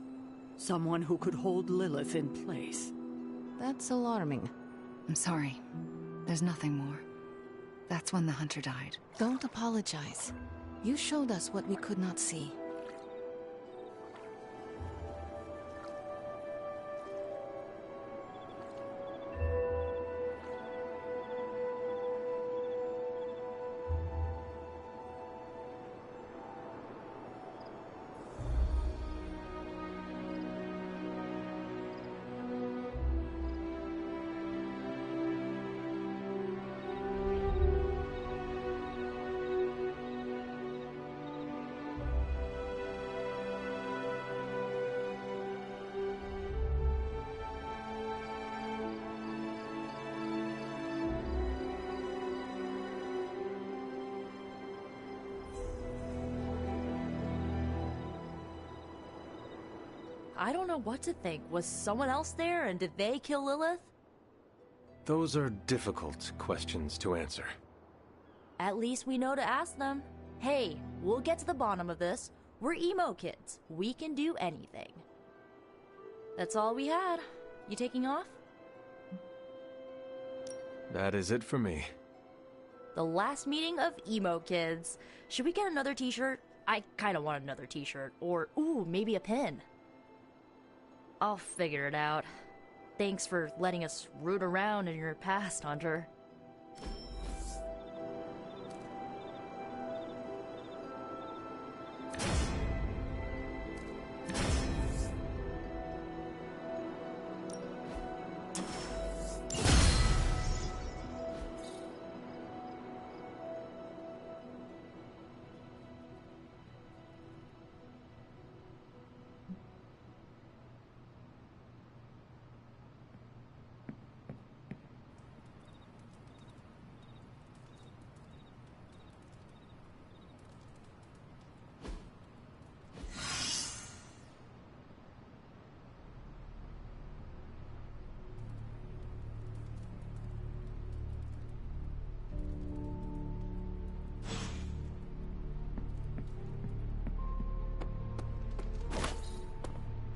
Someone who could hold Lilith in place. That's alarming. I'm sorry. There's nothing more. That's when the hunter died. Don't apologize. You showed us what we could not see. I don't know what to think. Was someone else there, and did they kill Lilith? Those are difficult questions to answer. At least we know to ask them. Hey, we'll get to the bottom of this. We're emo kids. We can do anything. That's all we had. You taking off? That is it for me. The last meeting of emo kids. Should we get another t-shirt? I kinda want another t-shirt. Or, ooh, maybe a pin. I'll figure it out. Thanks for letting us root around in your past, Hunter.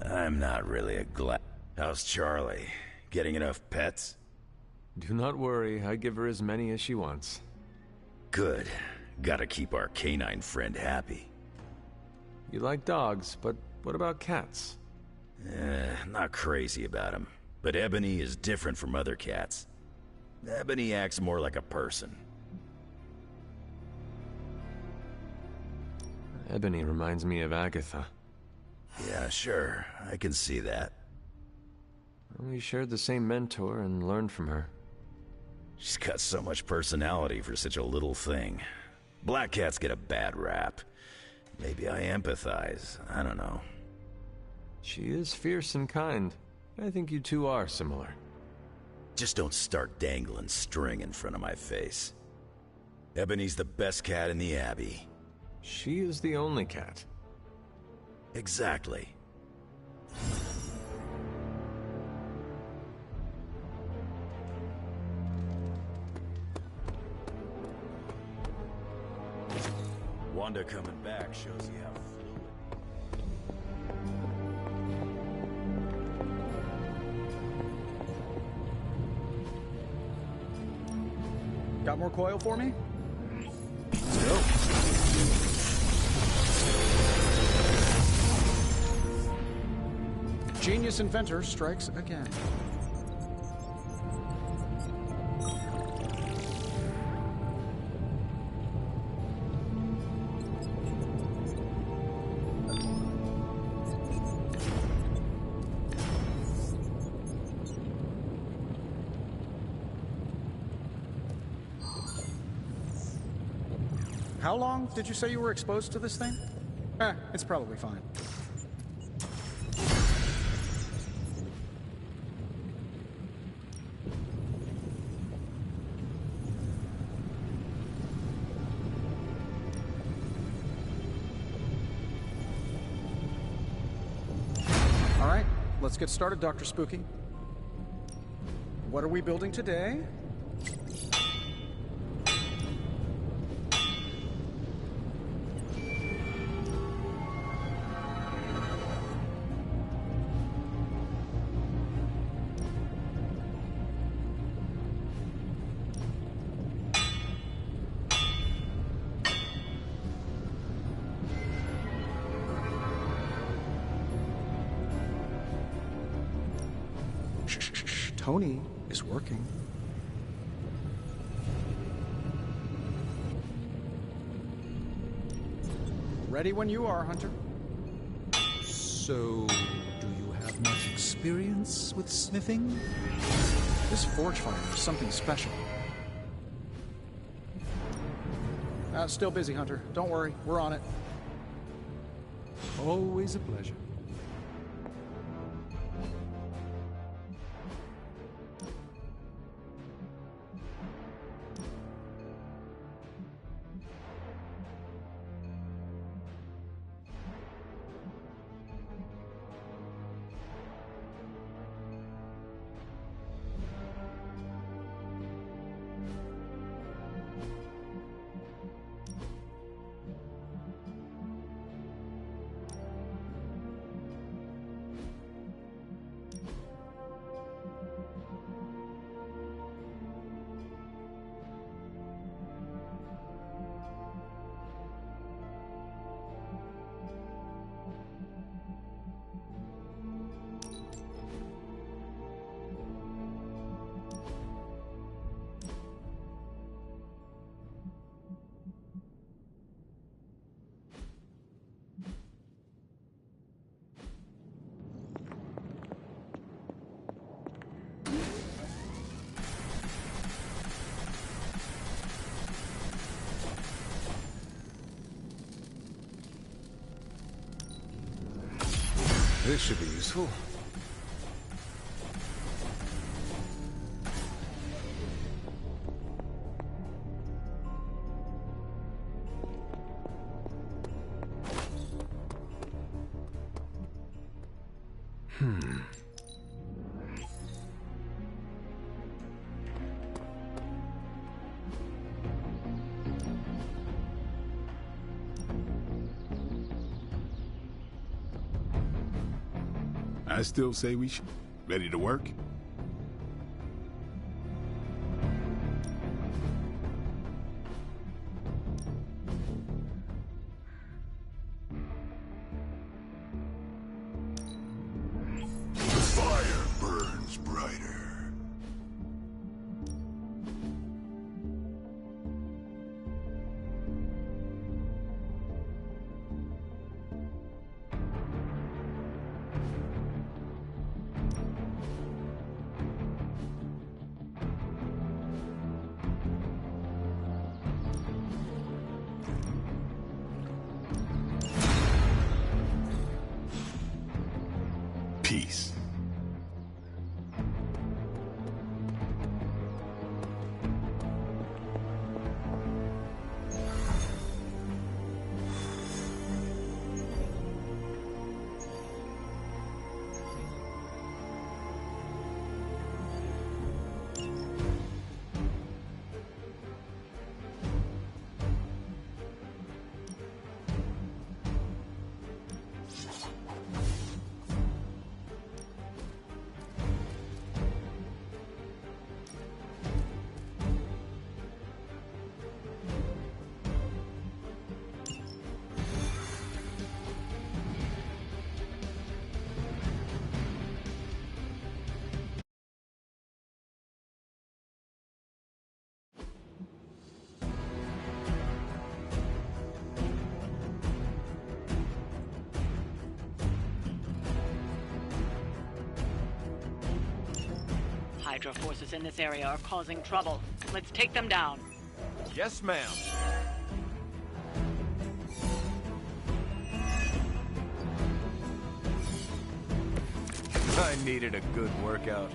I'm not really a glad. How's Charlie? Getting enough pets? Do not worry, I give her as many as she wants. Good. Gotta keep our canine friend happy. You like dogs, but what about cats? Not crazy about them. But Ebony is different from other cats. Ebony acts more like a person. Ebony reminds me of Agatha. Yeah, sure. I can see that. We shared the same mentor and learned from her. She's got so much personality for such a little thing. Black cats get a bad rap. Maybe I empathize. I don't know. She is fierce and kind. I think you two are similar. Just don't start dangling string in front of my face. Ebony's the best cat in the Abbey. She is the only cat. Exactly. Wanda coming back shows you how fluid. Got more coil for me? Let's go. Genius inventor strikes again. How long did you say you were exposed to this thing? It's probably fine. All right, let's get started, Dr. Spooky. What are we building today? Tony is working. Ready when you are, Hunter. So, do you have much experience with smithing? This forge fire is something special. Still busy, Hunter. Don't worry, we're on it. Always a pleasure. This should be useful. I still say we should. Ready to work? The fire burns brighter. Peace. Hydra forces in this area are causing trouble. Let's take them down. Yes, ma'am. I needed a good workout.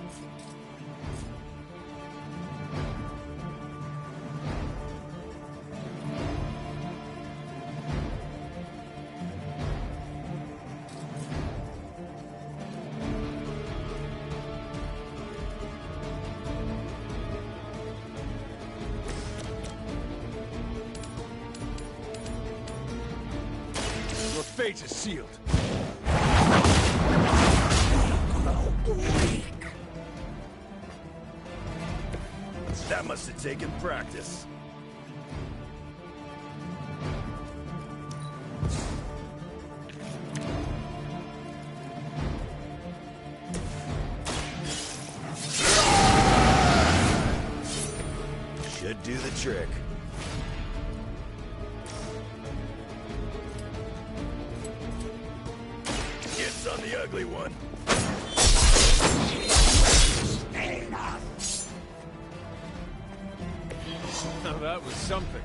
Your fate is sealed. That must have taken practice. Should do the trick. Gets on the ugly one. Now that was something.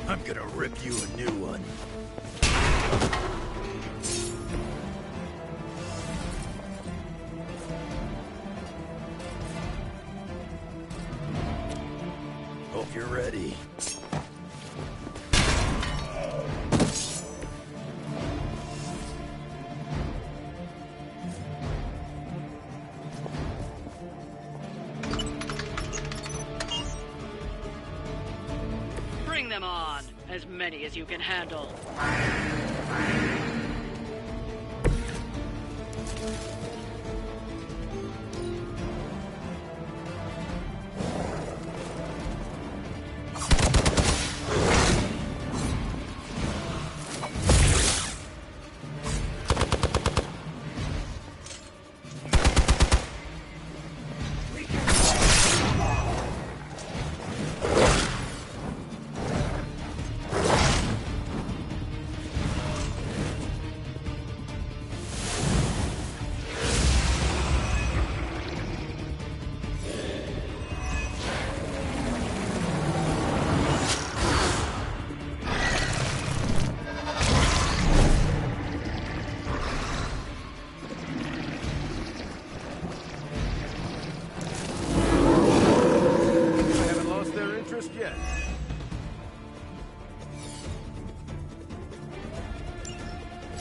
I'm gonna rip you a new one. Hope you're ready. Bring them on. As many as you can handle. Yet.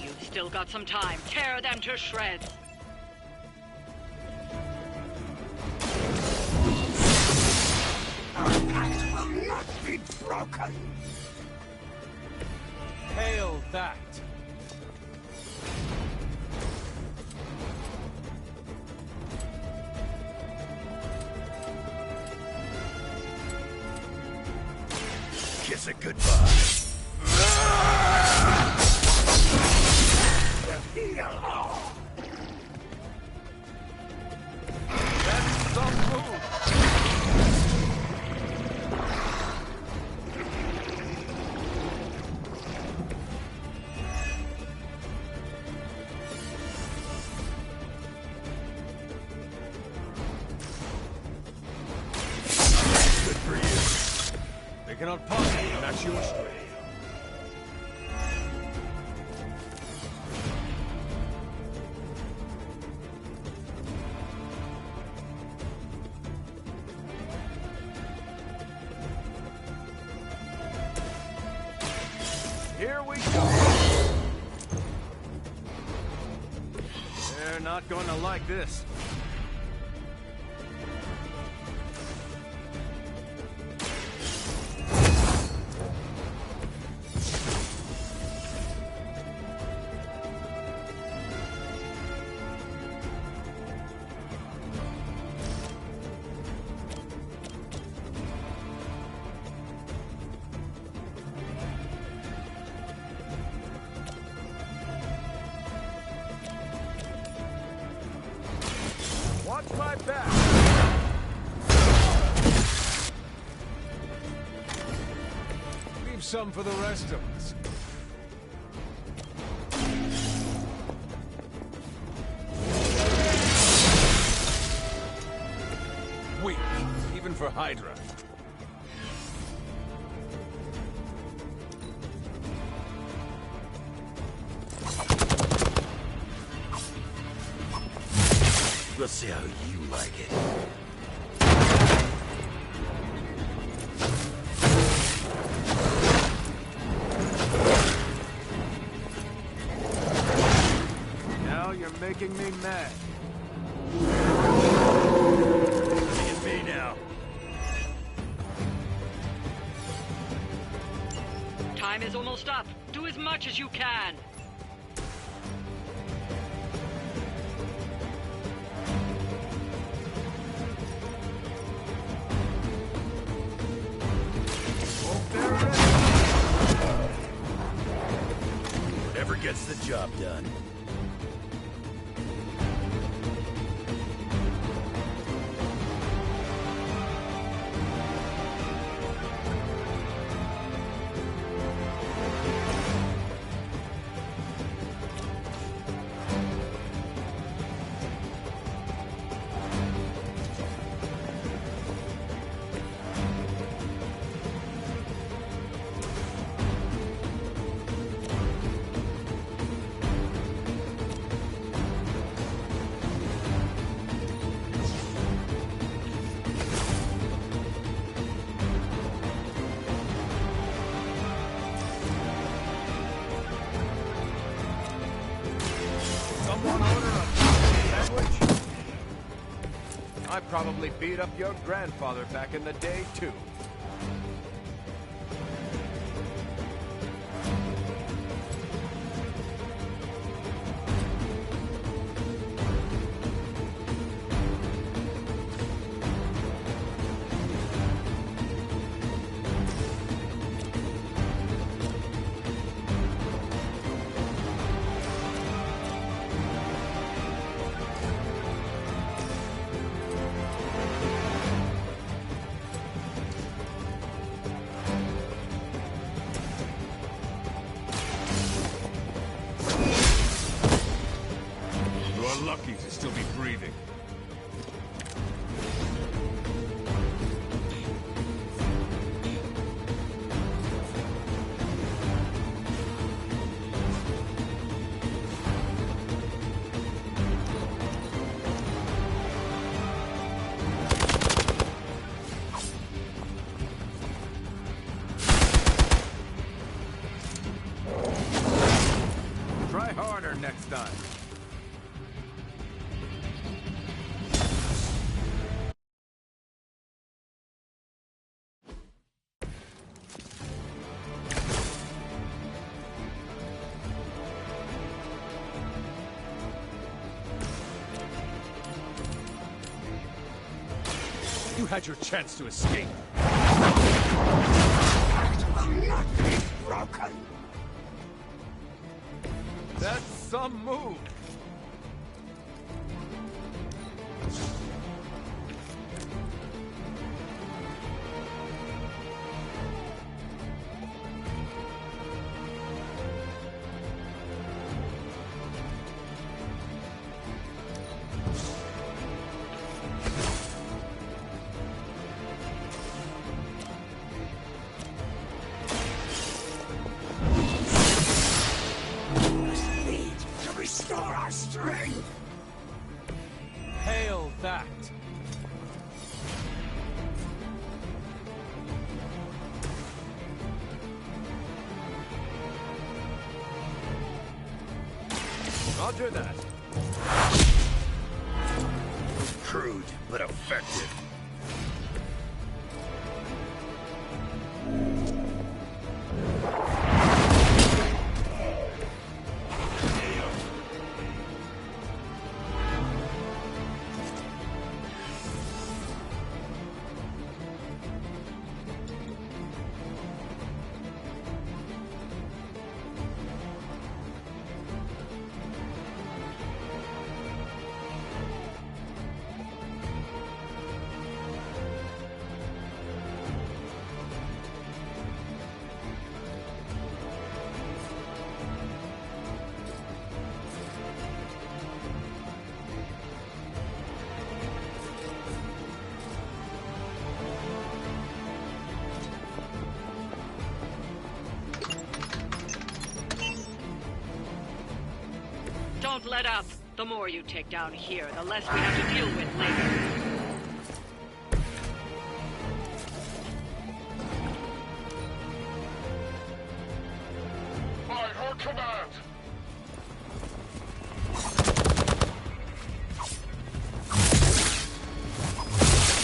You've still got some time. Tear them to shreds. Our pact will not be broken. Hail that. Kiss it goodbye. That's some move. Good for you. They cannot possibly match your strength. Here we go. They're not going to like this. some for the rest of us. Weak, even for Hydra. We'll see how you like it. Now you're making me mad. Look at me now. Time is almost up. Do as much as you can. Whatever gets the job done. Someone order a sandwich? I probably beat up your grandfather back in the day, too. You're lucky to still be breathing. Try harder next time. You had your chance to escape. Broken. That's some move. Restore our strength! Hail that! Roger that. Crude, but effective. Don't let up. The more you take down here, the less we have to deal with later. By her command!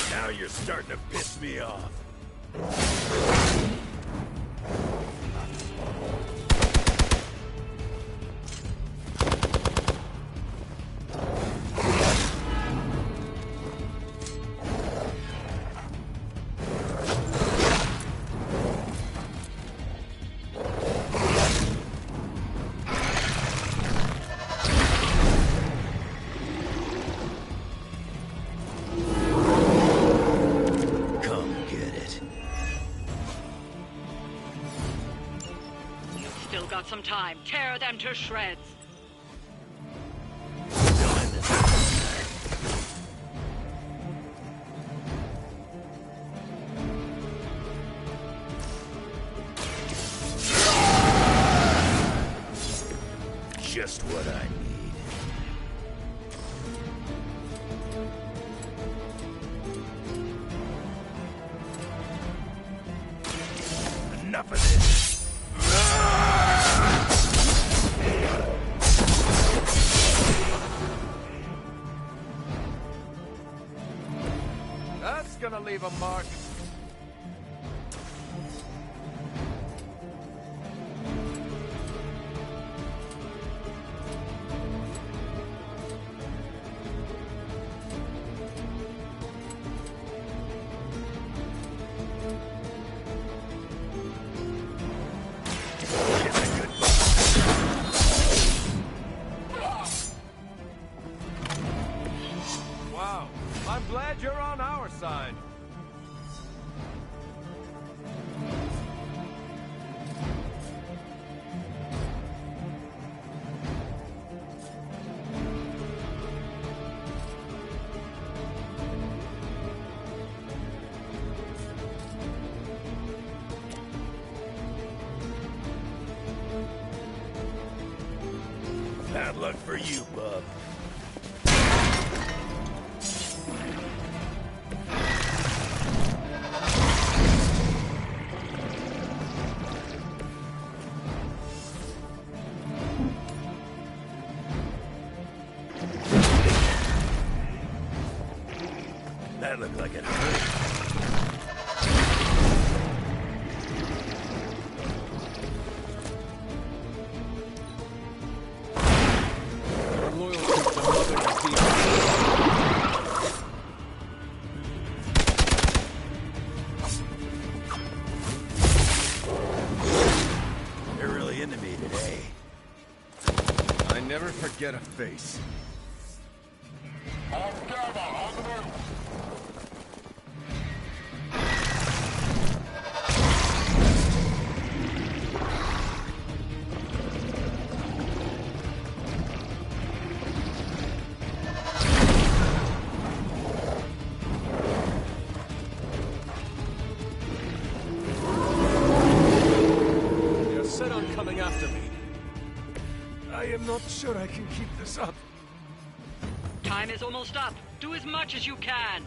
Now you're starting to piss me off. Some time. Tear them to shreds. Just what I need. Enough of this. Gonna leave a mark. Wow, I'm glad you're on our side. Bad luck for you, bub. That looked like it hurt. Never forget a face. You're set on coming after me. I am not sure I can keep this up. Time is almost up. Do as much as you can.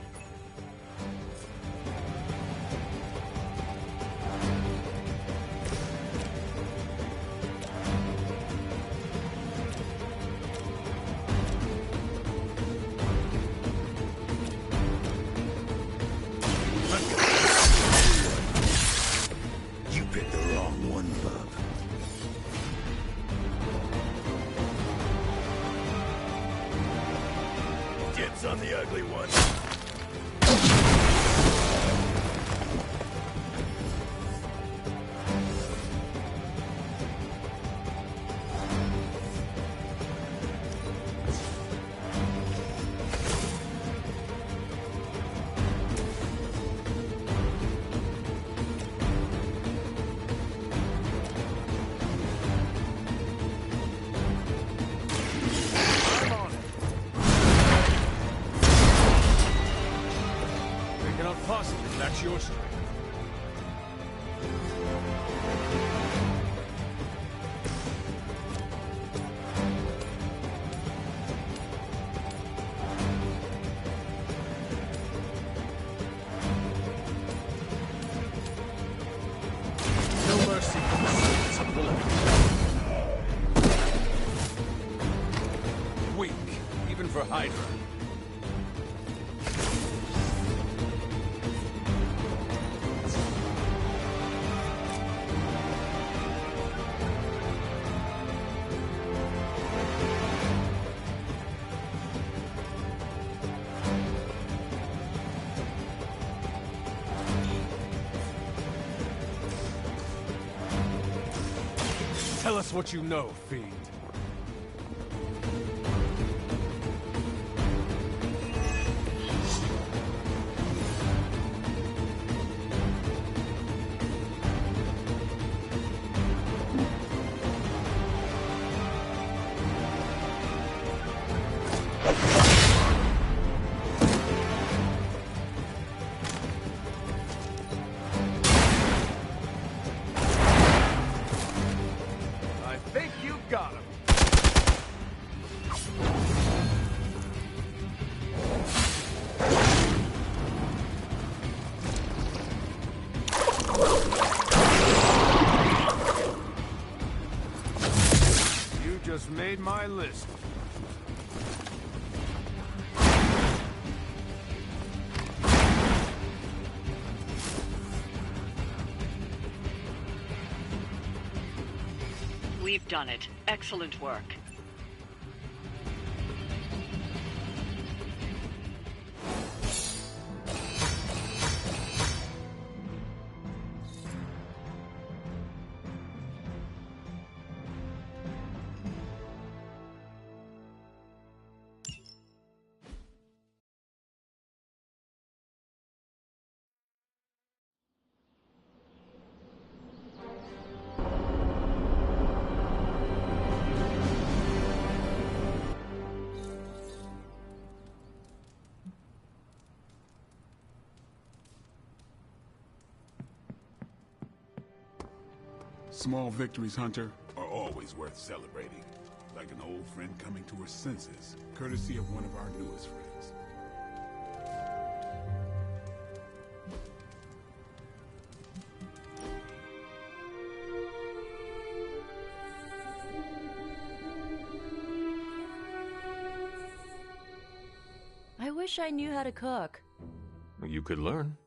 You picked the wrong one, bub. Dibs on the ugly one. Possibly, that's your strength. for Hydra. Tell us what you know, Fiend. I think you got him. You just made my list. We've done it. Excellent work. Small victories, Hunter, are always worth celebrating. Like an old friend coming to her senses, courtesy of one of our newest friends. I wish I knew how to cook. You could learn.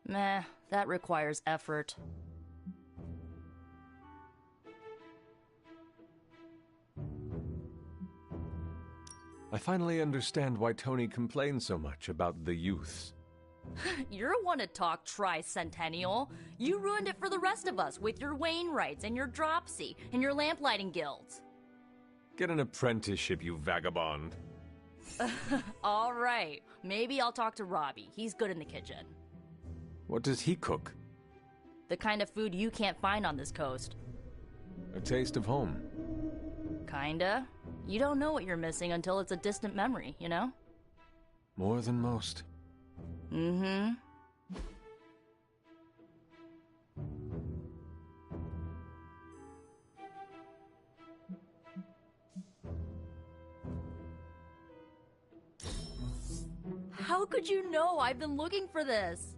Meh, that requires effort. I finally understand why Tony complains so much about the youths. You're one to talk tricentennial. You ruined it for the rest of us with your Wainwrights and your Dropsy and your lamplighting guilds. Get an apprenticeship, you vagabond. All right, maybe I'll talk to Robbie. He's good in the kitchen. What does he cook? The kind of food you can't find on this coast. A taste of home. Kinda. You don't know what you're missing until it's a distant memory, you know? More than most. Mm-hmm. How could you know? I've been looking for this.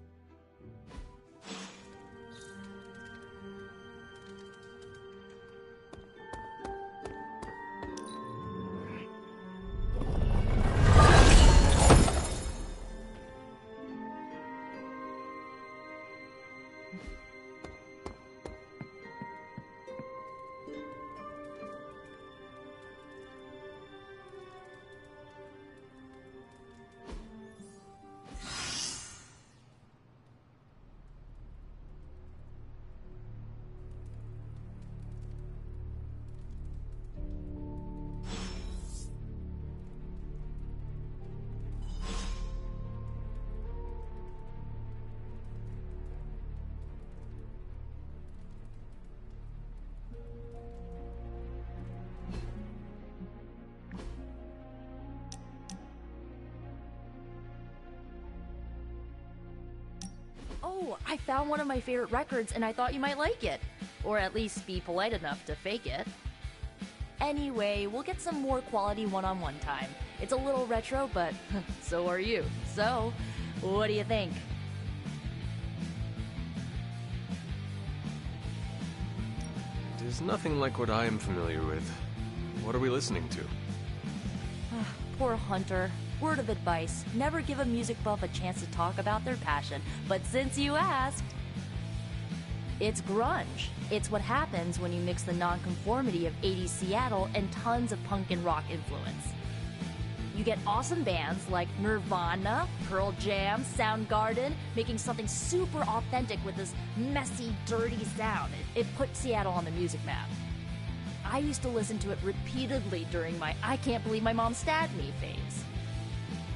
Oh, I found one of my favorite records and I thought you might like it. Or at least be polite enough to fake it. Anyway, we'll get some more quality one-on-one time. It's a little retro, but so are you. So, what do you think? It is nothing like what I am familiar with. What are we listening to? poor Hunter. Word of advice, never give a music buff a chance to talk about their passion. But since you asked, it's grunge. It's what happens when you mix the nonconformity of 80s Seattle and tons of punk and rock influence. You get awesome bands like Nirvana, Pearl Jam, Soundgarden, making something super authentic with this messy, dirty sound. It put Seattle on the music map. I used to listen to it repeatedly during my I can't believe my mom stabbed me phase.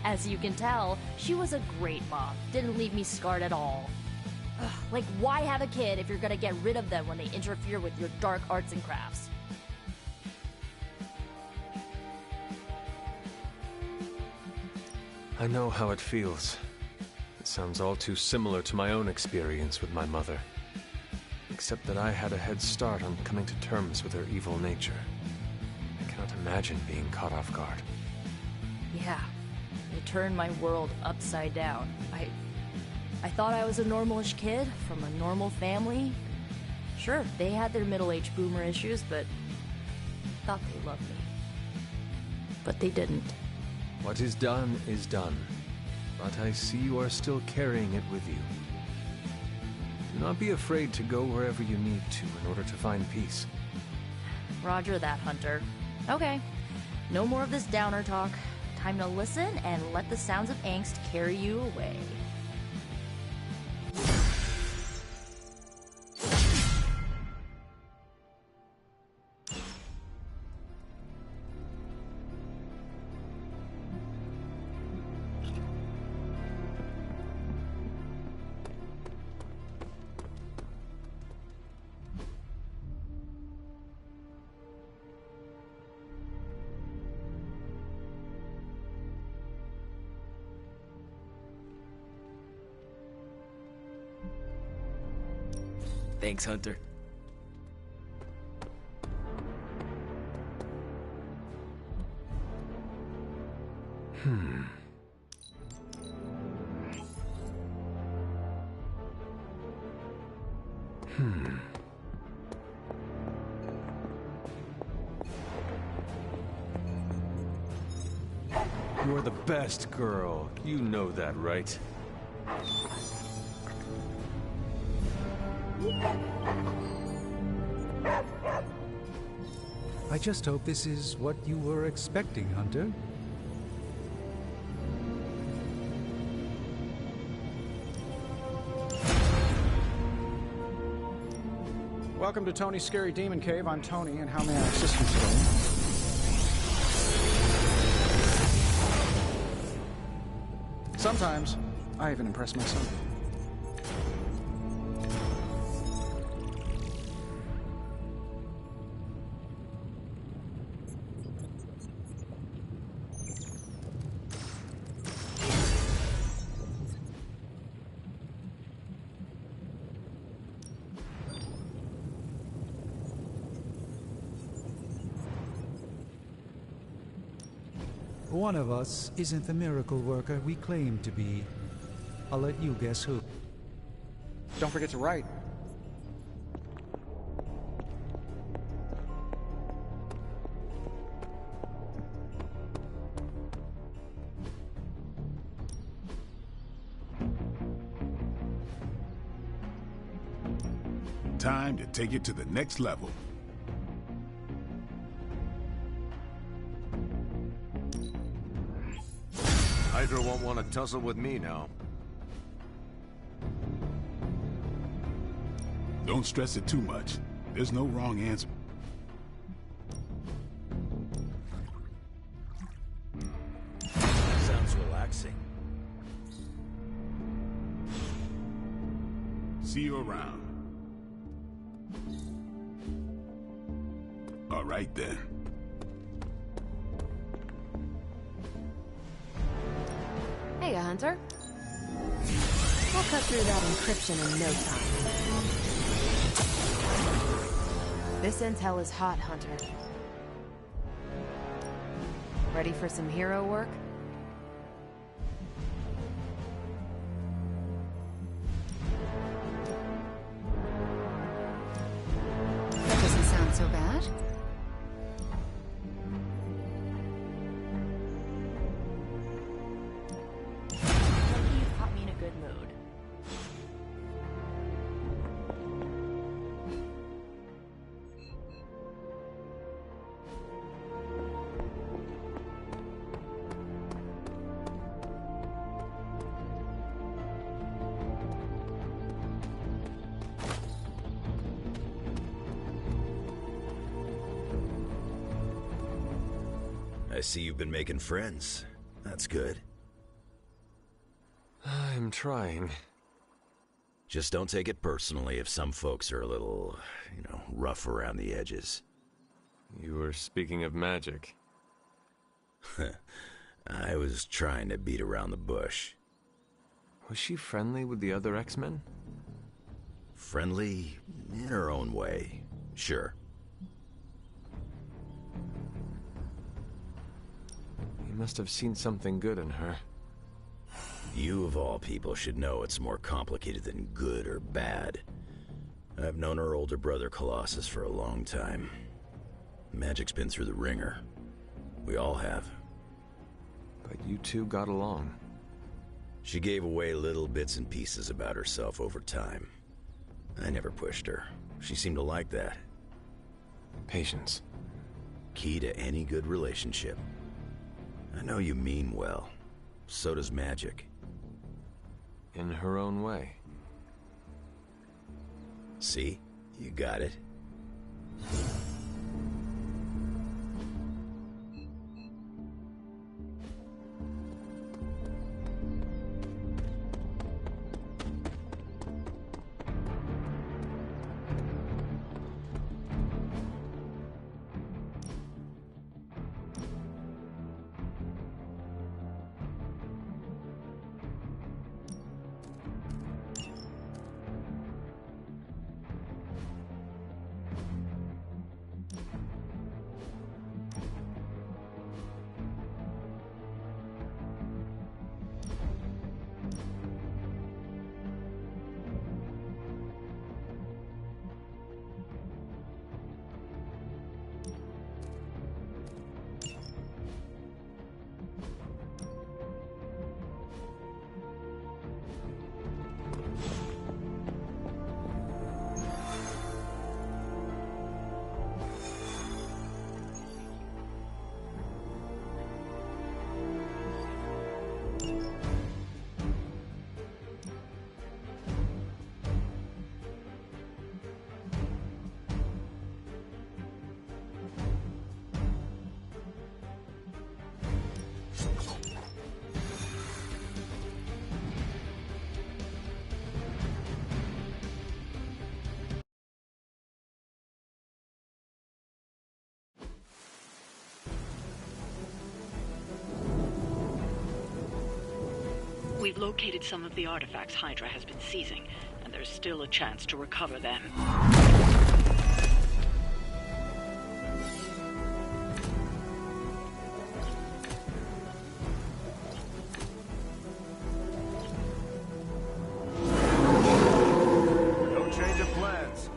As you can tell, she was a great mom. Didn't leave me scarred at all. Ugh, like, why have a kid if you're gonna get rid of them when they interfere with your dark arts and crafts? I know how it feels. It sounds all too similar to my own experience with my mother. Except that I had a head start on coming to terms with her evil nature. I cannot imagine being caught off guard. Yeah, you turned my world upside down. I thought I was a normalish kid from a normal family. Sure, they had their middle-aged boomer issues, but I thought they loved me. But they didn't. What is done is done. But I see you are still carrying it with you. Do not be afraid to go wherever you need to in order to find peace. Roger that, Hunter. Okay, no more of this downer talk. Time to listen and let the sounds of angst carry you away. Thanks, Hunter. You're the best girl. You know that, right? I just hope this is what you were expecting, Hunter. Welcome to Tony's Scary Demon Cave. I'm Tony, and how may I assist you today? Sometimes, I even impress myself. One of us isn't the miracle worker we claim to be. I'll let you guess who. Don't forget to write. Time to take it to the next level. Hydra won't want to tussle with me now. Don't stress it too much. There's no wrong answer. Sounds relaxing. See you around. All right then. Hey, Hunter. I'll cut through that encryption in no time. This intel is hot, Hunter. Ready for some hero work? That doesn't sound so bad. I see you've been making friends. That's good. I'm trying. Just don't take it personally if some folks are a little, rough around the edges. You were speaking of magic. I was trying to beat around the bush. Was she friendly with the other X-Men? Friendly in her own way, sure. You must have seen something good in her. You, of all people, should know it's more complicated than good or bad. I've known her older brother Colossus for a long time. Magic's been through the ringer. We all have. But you two got along. She gave away little bits and pieces about herself over time. I never pushed her. She seemed to like that. Patience. Key to any good relationship. I know you mean well. So does Magic. In her own way. See? You got it. We've located some of the artifacts Hydra has been seizing, and there's still a chance to recover them. No change of plans.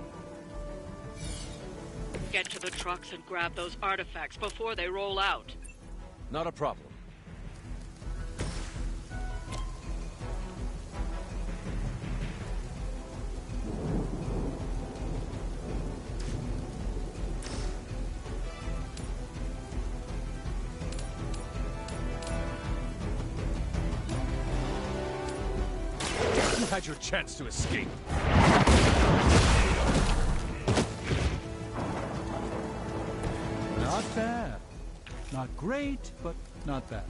Get to the trucks and grab those artifacts before they roll out. Not a problem. You had your chance to escape. Not bad. Not great, but not bad.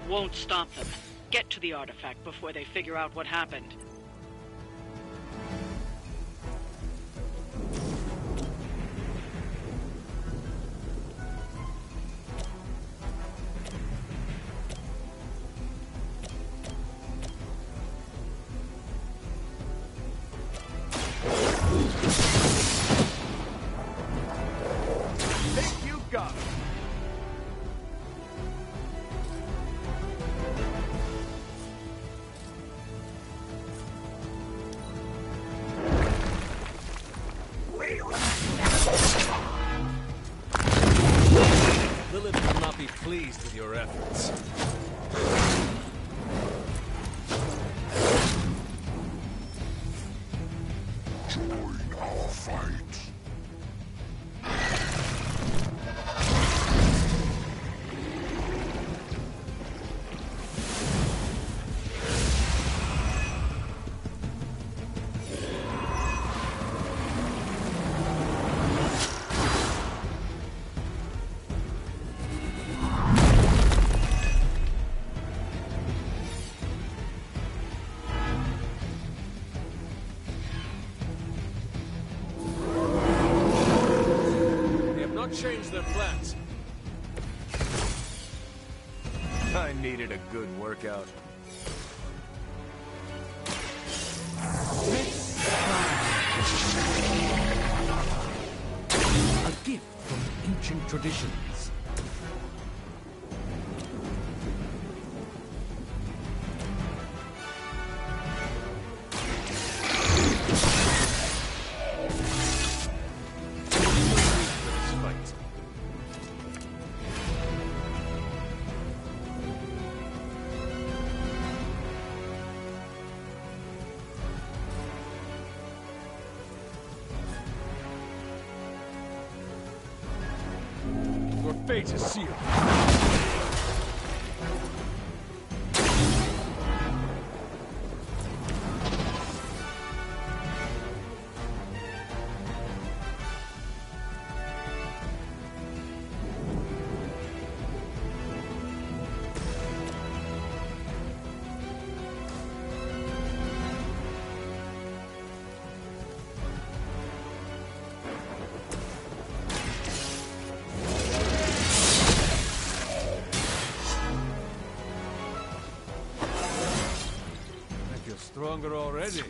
Won't stop them. Get to the artifact before they figure out what happened. Think you got it. Lilith will not be pleased with your efforts. Join our fight. Change their plans. I needed a good workout. A gift from ancient traditions. Your fate is sealed. Stronger already.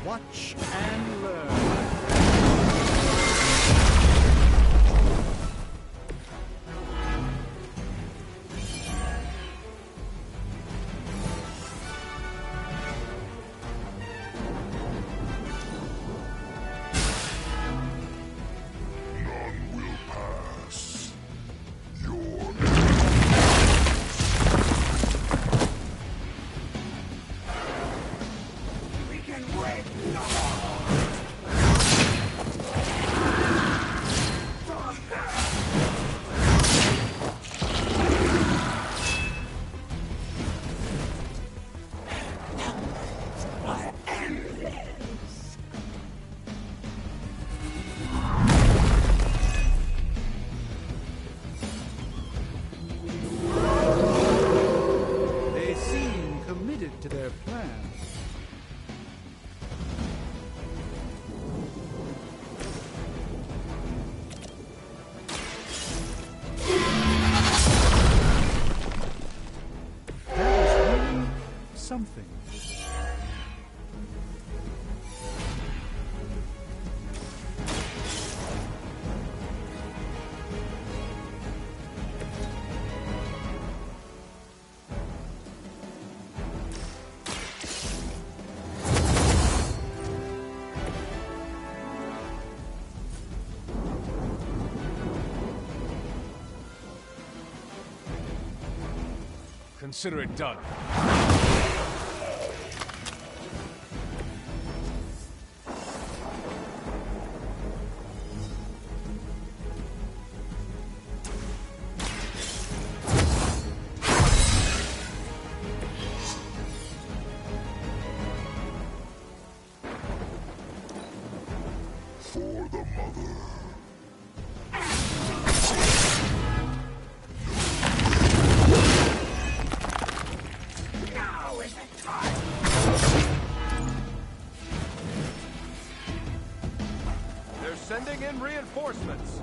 Watch and learn. To their plan. That is really something. Consider it done. For the mother. They're sending in reinforcements.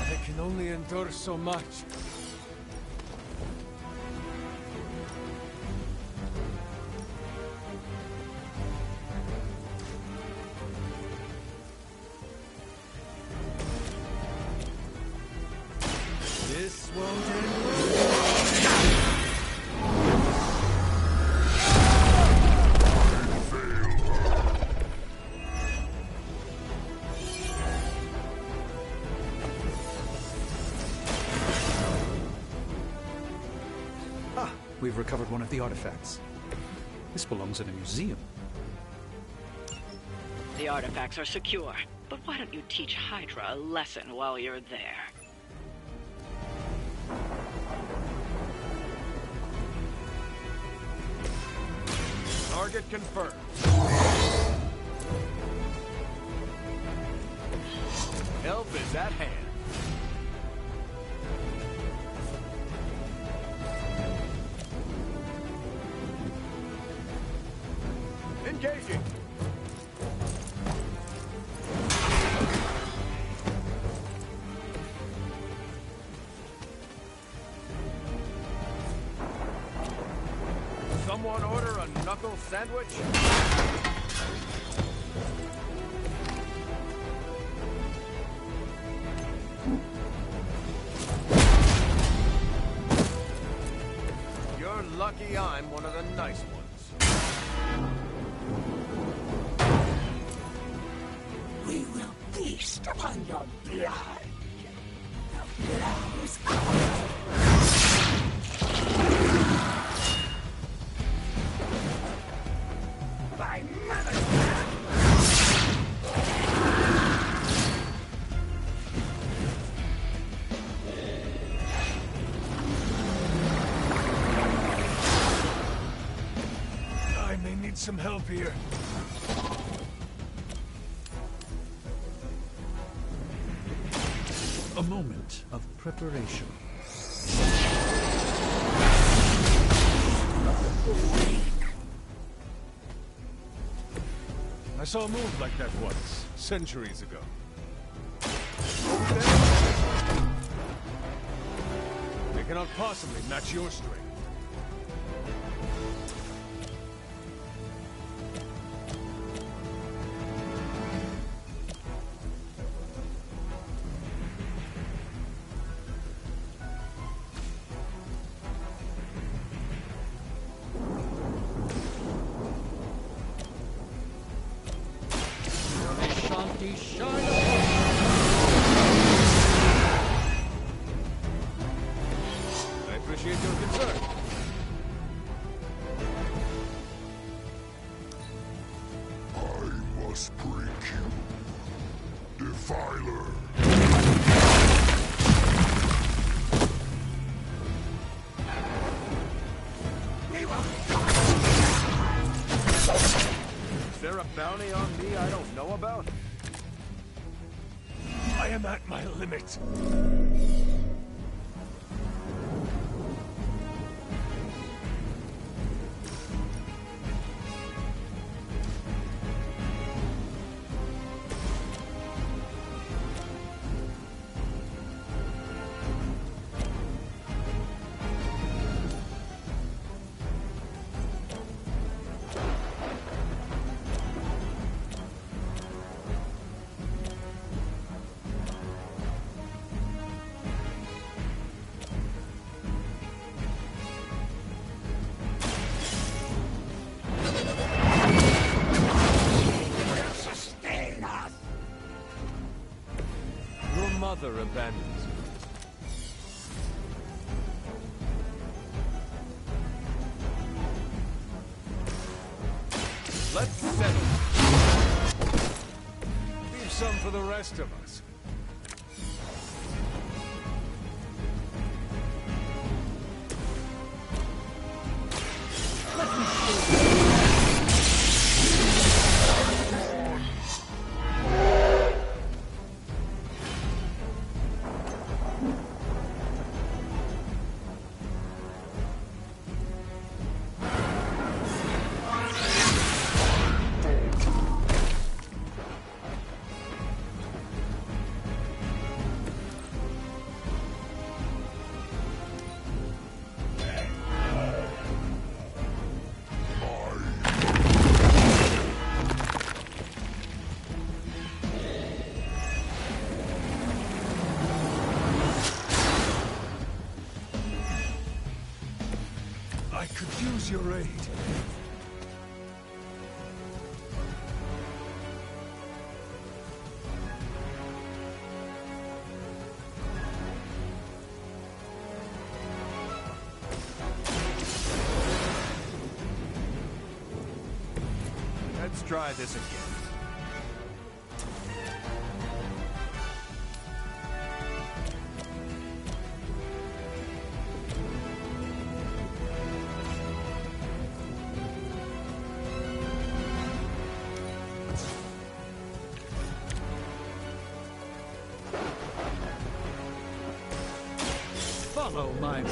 I can only Hector so much. This won't end well. We've recovered one of the artifacts. This belongs in a museum. The artifacts are secure, but why don't you teach Hydra a lesson while you're there? Target confirmed. Help is at hand. Engaging. Someone order a knuckle sandwich? You're lucky I'm one of the nice ones. We will feast upon your blood. The blood is ours. By mother's blood. I may need some help here. A moment of preparation. I saw a move like that once, centuries ago. They cannot possibly match your strength. I appreciate your concern. I must break you, Defiler. Is there a bounty on me I don't know about? I am at my limit. Mother abandons you. Let's settle. Leave some for the rest of us. Let me show you. Thanks your aid. Let's try this again. Follow my will.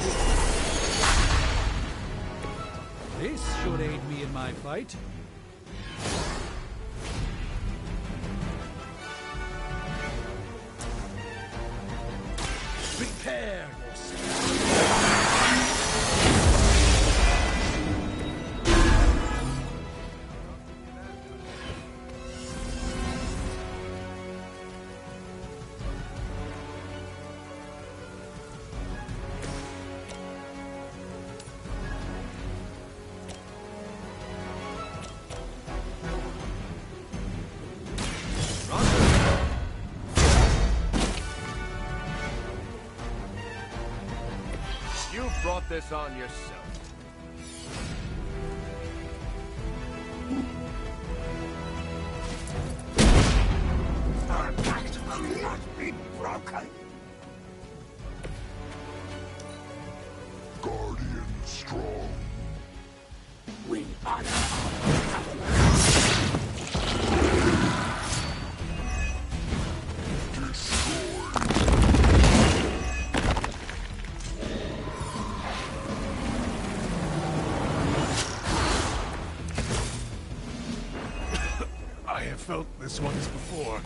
This should aid me in my fight. Prepare You brought this on yourself. Our pact will not be broken. Guardian strong. We honor our covenant. I have felt this once before.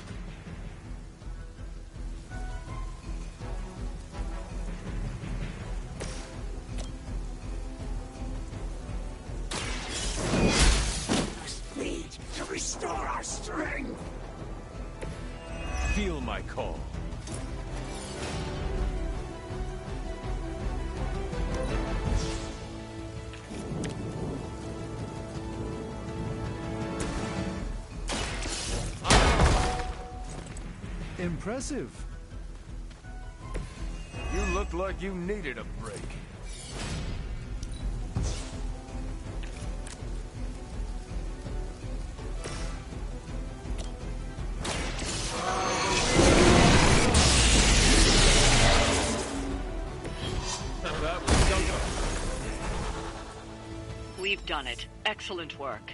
Speed to restore our strength. Feel my call. Impressive. You looked like you needed a break. We've done it. Excellent work.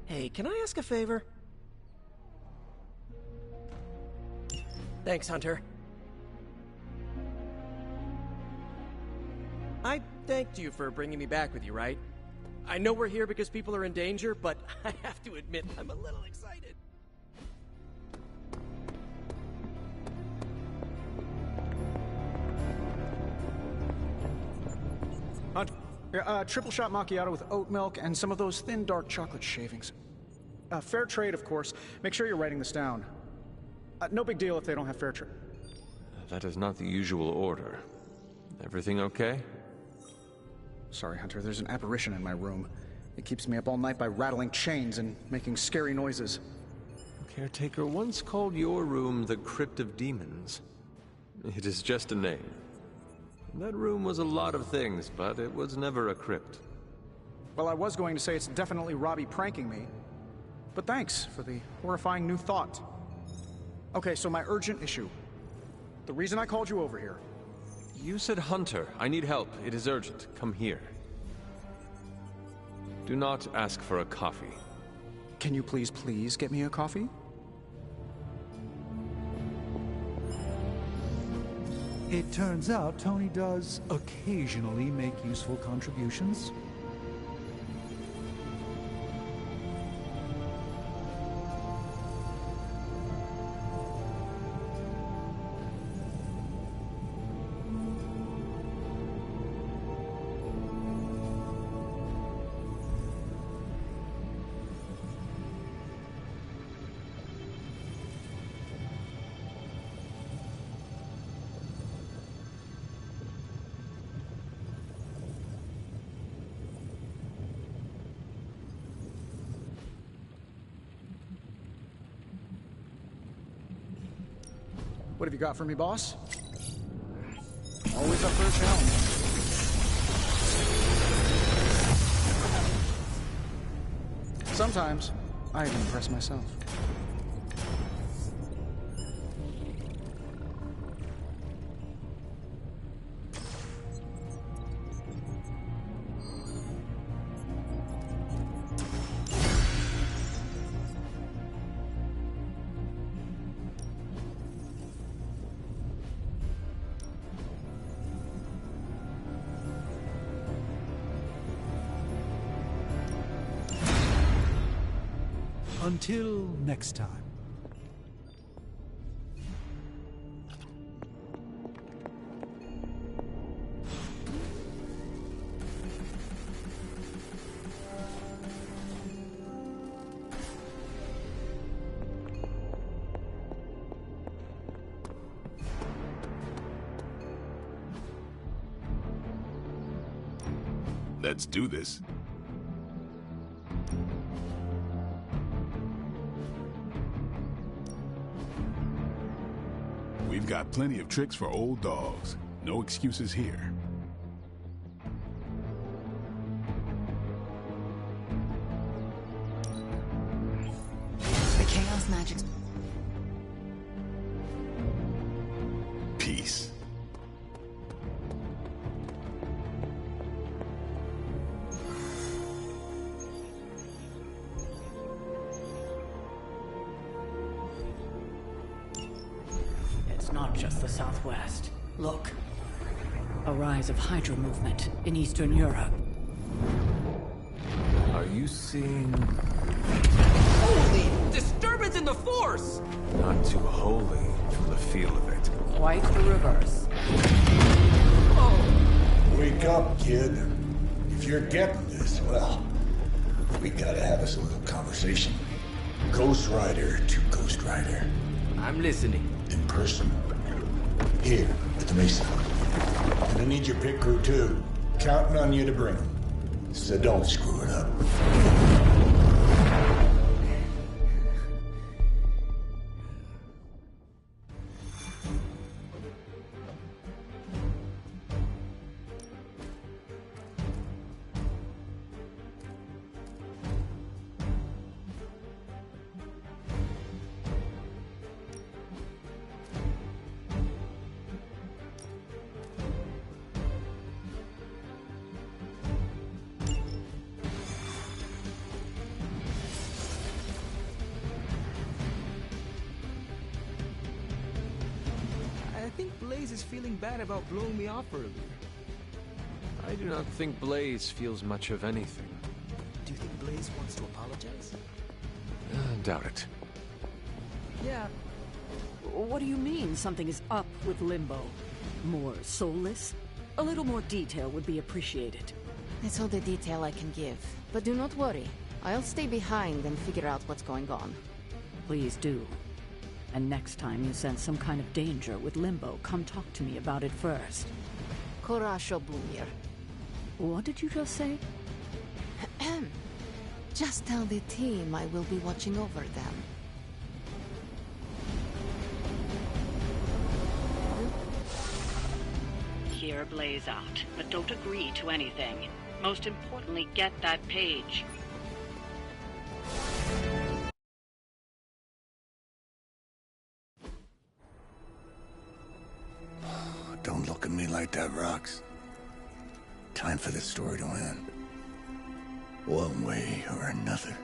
Hey, can I ask a favor? Thanks, Hunter. I thanked you for bringing me back with you, right? I know we're here because people are in danger, but I have to admit, I'm a little excited. Hunter, triple shot macchiato with oat milk and some of those thin dark chocolate shavings. Fair trade, of course. Make sure you're writing this down. No big deal if they don't have fair trade. That is not the usual order. Everything okay? Sorry, Hunter, there's an apparition in my room. It keeps me up all night by rattling chains and making scary noises. Caretaker once called your room the Crypt of Demons. It is just a name. That room was a lot of things, but it was never a crypt. Well, I was going to say it's definitely Robbie pranking me. But thanks for the horrifying new thought. Okay, so my urgent issue. The reason I called you over here. You said Hunter. I need help. It is urgent. Come here. Do not ask for a coffee. Can you please get me a coffee? It turns out Tony does occasionally make useful contributions. What have you got for me, boss? Always up for a challenge. Sometimes, I even impress myself. Until next time. Let's do this. We've got plenty of tricks for old dogs. No excuses here. The Chaos Magic's... Peace. Not just the Southwest. Look. A rise of Hydra movement in Eastern Europe. Are you seeing... Holy disturbance in the Force! Not too holy from the feel of it. Quite the reverse. Wake up, kid. If you're getting this, well, we gotta have us a little conversation. Ghost Rider to Ghost Rider. I'm listening. In person. Here, at the Mesa. And I need your pit crew too. Counting on you to bring them. So don't screw it up. I think Blaze is feeling bad about blowing me off earlier. I do not think Blaze feels much of anything. Do you think Blaze wants to apologize? Doubt it. Yeah. What do you mean something is up with Limbo? More soulless? A little more detail would be appreciated. That's all the detail I can give. But do not worry. I'll stay behind and figure out what's going on. Please do. And next time you sense some kind of danger with Limbo, come talk to me about it first. Korasho Bumir. What did you just say? Just tell the team I will be watching over them. Hear Blaze out, but don't agree to anything. Most importantly, get that page. looking at me like that, Rox? Time for this story to end. One way or another.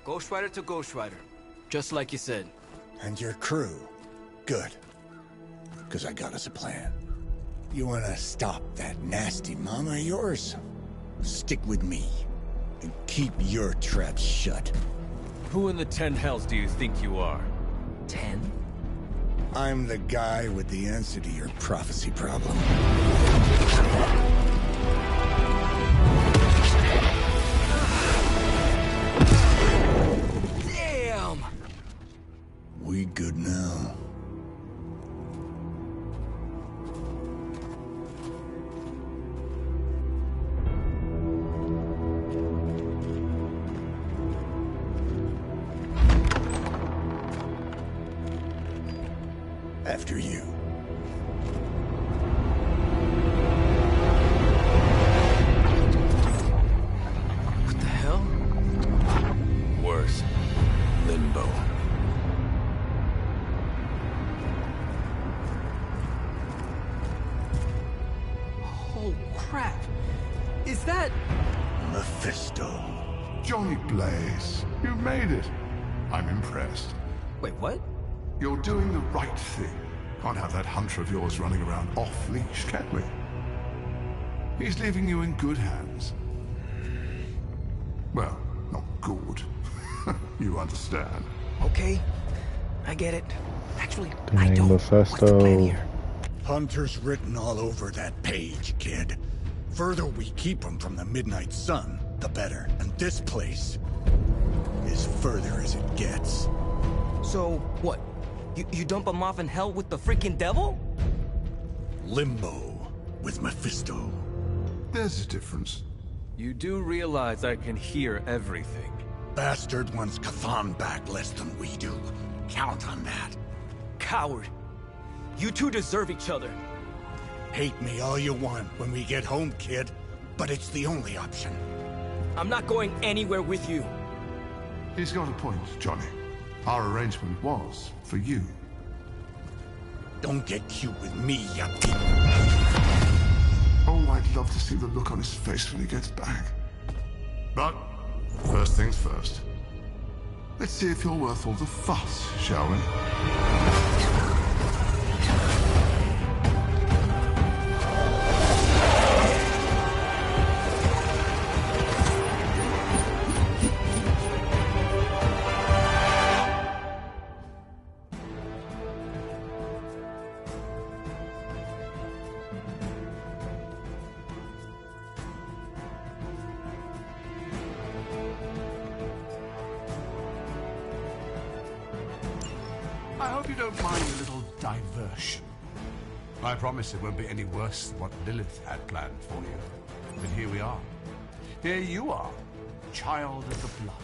Ghost Rider to Ghost Rider. Just like you said. And your crew. Good. Because I got us a plan. You wanna stop that nasty mama of yours? Stick with me. And keep your traps shut. Who in the 10 hells do you think you are? 10? I'm the guy with the answer to your prophecy problem. Damn! We good now? After you. What the hell? Worse. Limbo. Oh, crap. Is that... Mephisto. Johnny Blaze, you made it. I'm impressed. Wait, what? You're doing the right thing. Can't have that hunter of yours running around off-leash, can we? He's leaving you in good hands. Well, not good. You understand. Okay, I get it. Actually, I don't. Mephisto. Hunter's written all over that page, kid. Further we keep him from the Midnight Sun, the better. And this place is further as it gets. So, what? You dump him off in hell with the freaking devil? Limbo with Mephisto. There's a difference. You do realize I can hear everything. Bastard wants Cathan back less than we do. Count on that. Coward. You two deserve each other. Hate me all you want when we get home, kid. But it's the only option. I'm not going anywhere with you. He's got a point, Johnny. Our arrangement was for you. Don't get cute with me, you... Oh, I'd love to see the look on his face when he gets back. But, first things first. Let's see if you're worth all the fuss, shall we? I hope you don't mind a little diversion. I promise it won't be any worse than what Lilith had planned for you. But here we are. Here you are, child of the blood.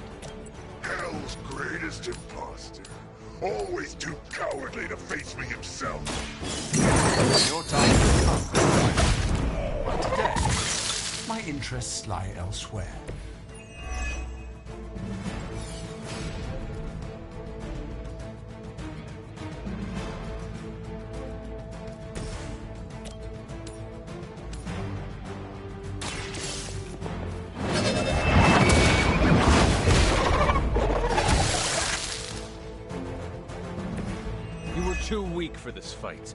Hell's greatest imposter. Always too cowardly to face me himself. Your time has come. But today, my interests lie elsewhere. Too weak for this fight.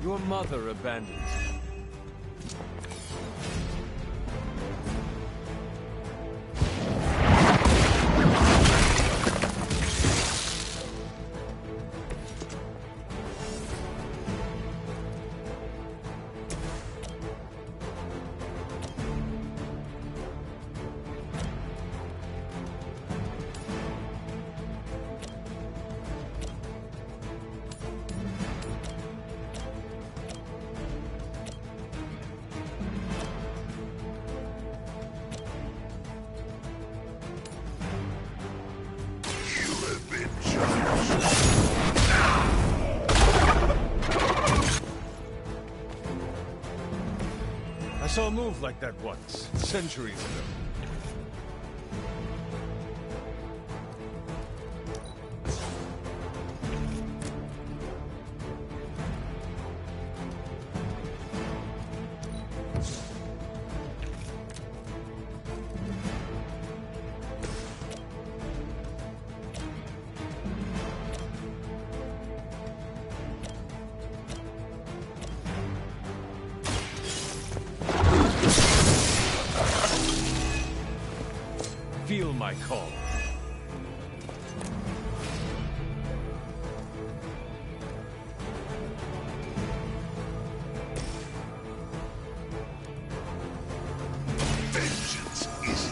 Your mother abandoned you. I saw a move like that once, centuries ago. Feel my call. Vengeance is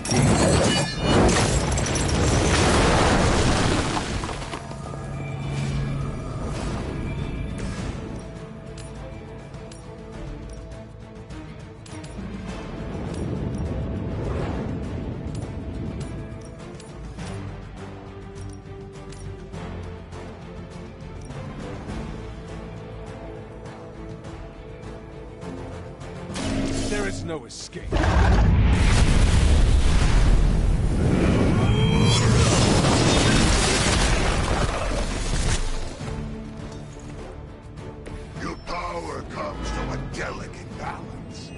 There is no escape. Your power comes from a delicate balance.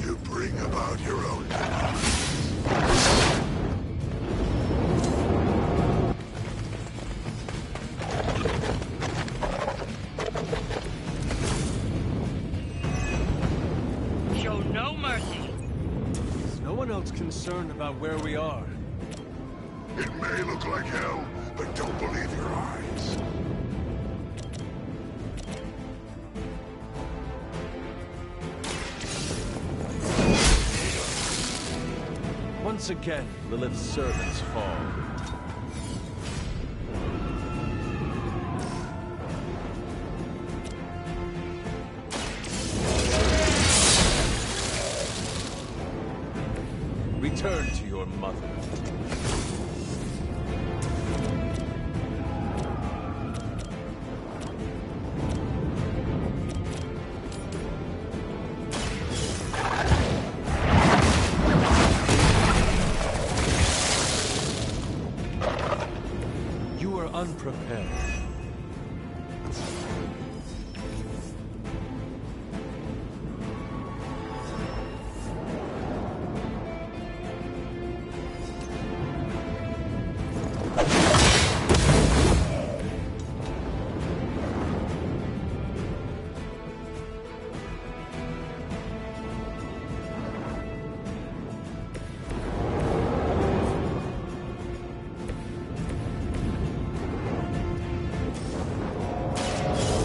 You bring about your own Show no mercy. Is no one else concerned about where we are? It may look like hell, but don't believe your eyes. Once again, Lilith's servants fall. Return to your mother. You were unprepared.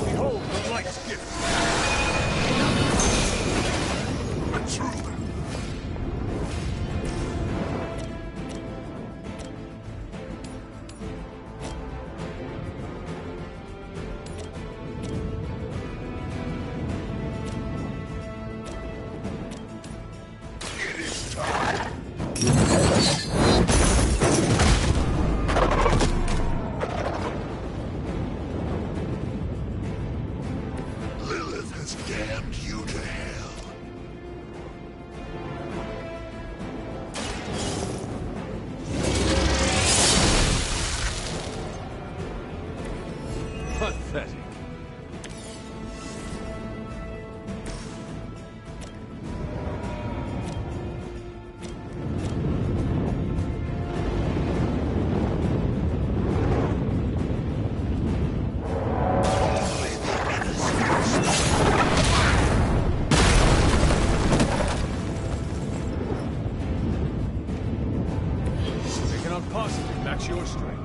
Behold the light's gift. A truth. It is time. Lilith has damned you to hell. Pathetic. match your strength.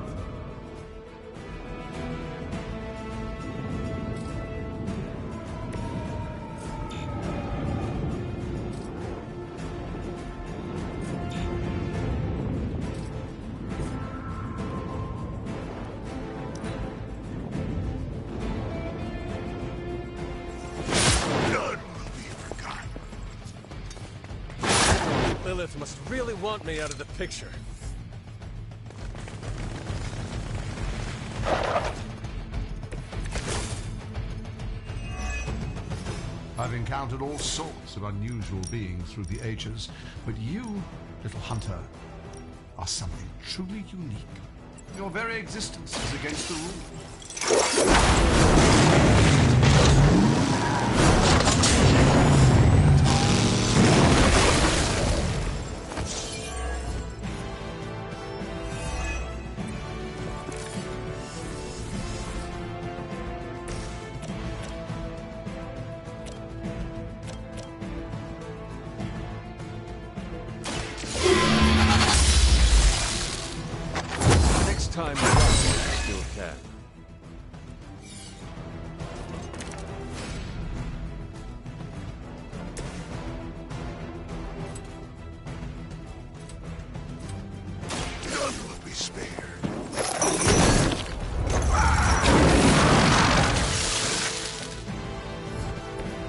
Lilith must really want me out of the picture. I've encountered all sorts of unusual beings through the ages, but you, little hunter, are something truly unique. Your very existence is against the rules. Time still can. None will be spared.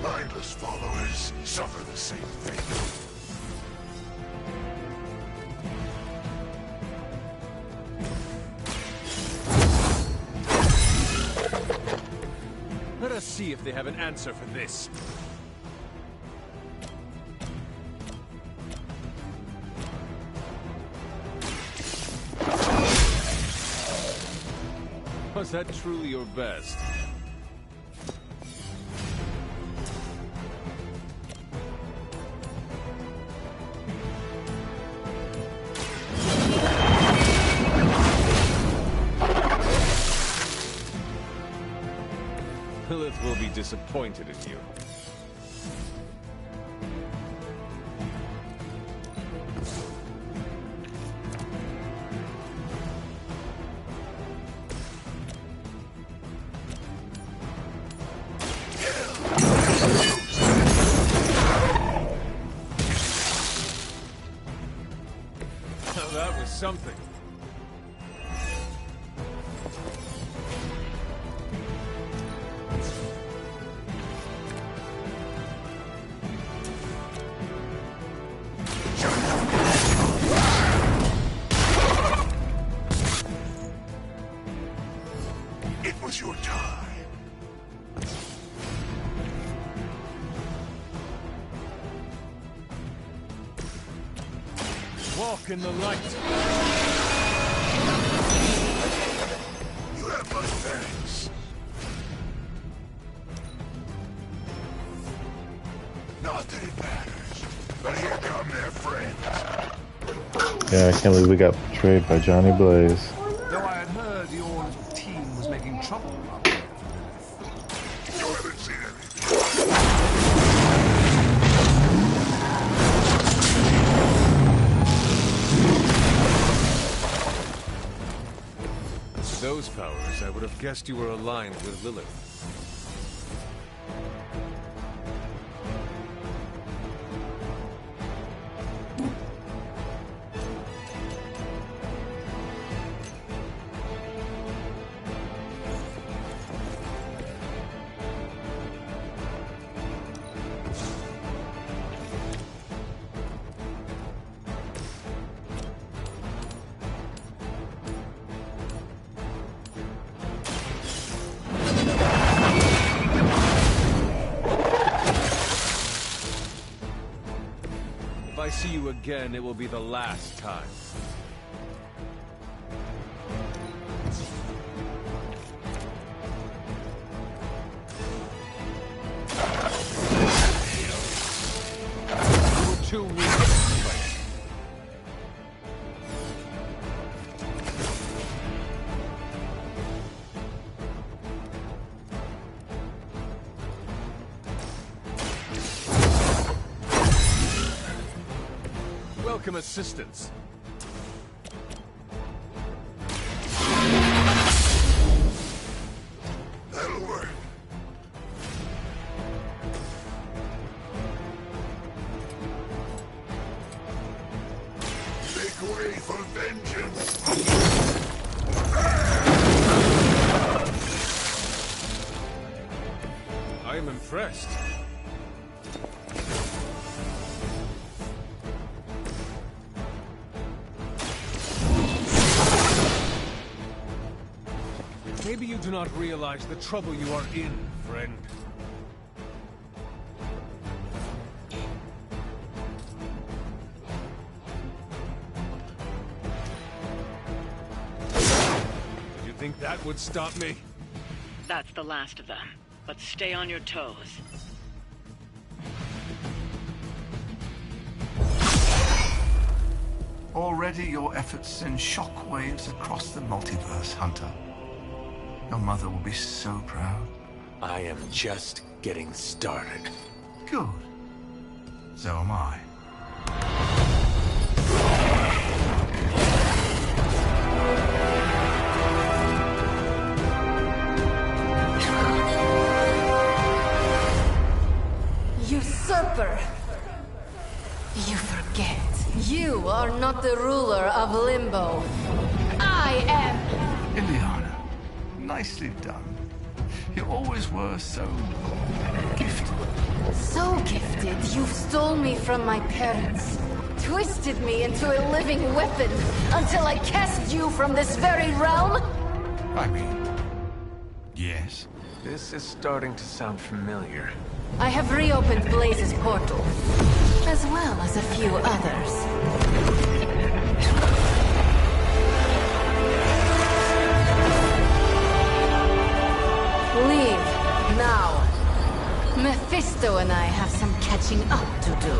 Mindless followers suffer the same fate. Let us see if they have an answer for this. Was that truly your best? Lilith will be disappointed in you. Now that was something. It was your time. Walk in the light. You have my thanks. Not that it matters, but here come their friends. Yeah, I can't believe we got betrayed by Johnny Blaze. Though I had heard your little team was making trouble out there for Lilith. You haven't seen anything. With those powers, I would have guessed you were aligned with Lilith. If I see you again, it will be the last time. You were too weak to fight. Welcome assistance. make way for vengeance! I am impressed. Maybe you do not realize the trouble you are in, friend. Did you think that would stop me? That's the last of them. But stay on your toes. Already your efforts send shockwaves across the multiverse, Hunter. Your mother will be so proud. I am just getting started. Good. So am I. Usurper! You forget. You are not the ruler of Limbo. I am! Ileana, nicely done. You always were so gifted. So gifted, you stole me from my parents. Twisted me into a living weapon until I cast you from this very realm? I mean, yes. This is starting to sound familiar. I have reopened Blaze's portal, as well as a few others. Leave, now. Mephisto and I have some catching up to do.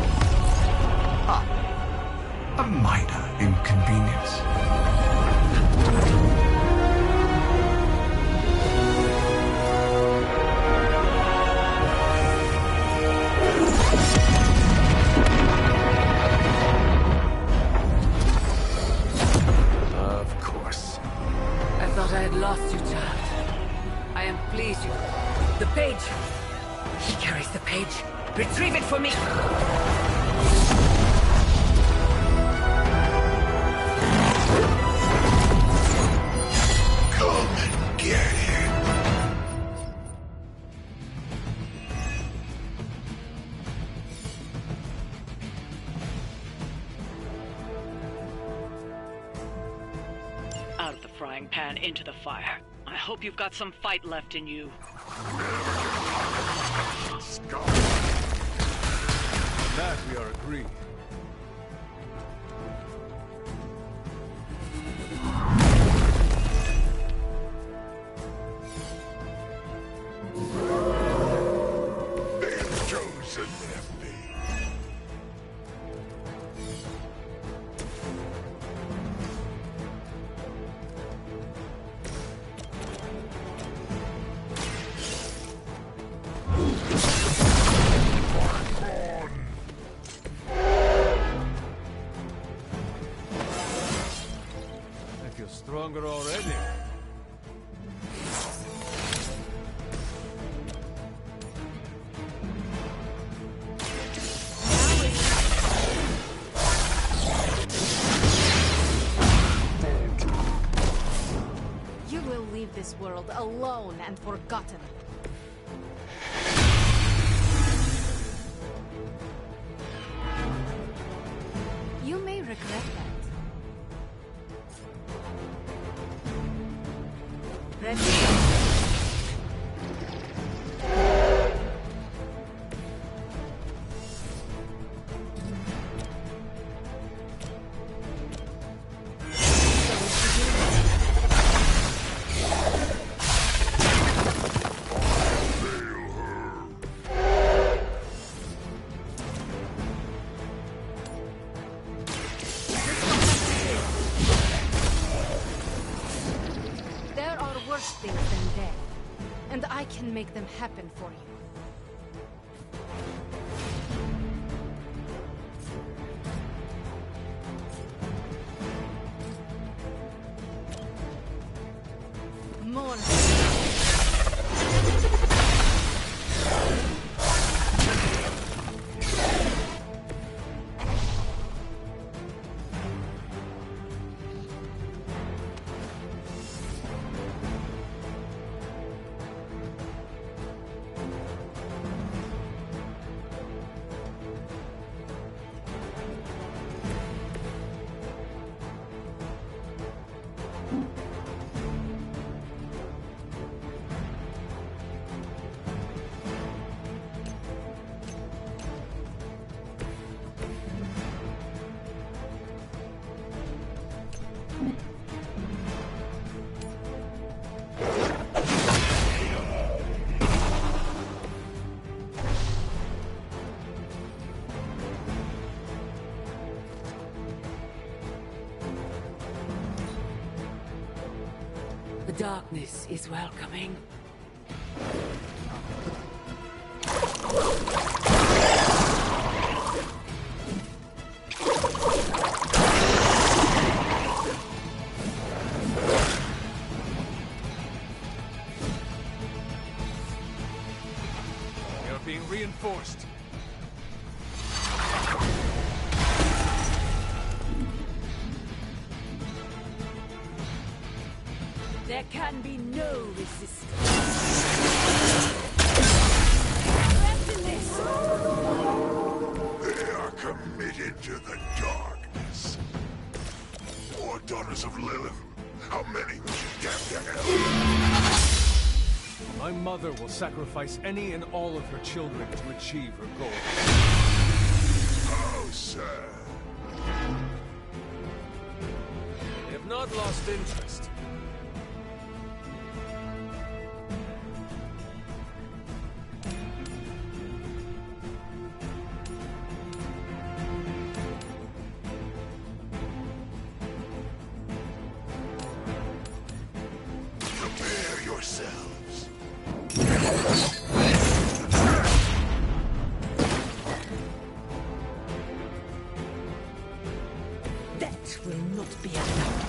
A minor inconvenience. Of course. I thought I had lost you, child. I am pleased you... The page! He carries the page. Retrieve it for me! Come and get it! Out of the frying pan into the fire. I hope you've got some fight left in you. That we are agreed. They have chosen their fate. I feel stronger already. You will leave this world alone and forgotten. You may regret that. There are worse things than death, and I can make them happen for you. More. The darkness is welcoming. We are being reinforced. There can be no resistance. They are committed to the darkness. More daughters of Lilith. How many will you damn to hell? My mother will sacrifice any and all of her children to achieve her goal. How sad. They have not lost interest. Prepare yourselves. That will not be enough.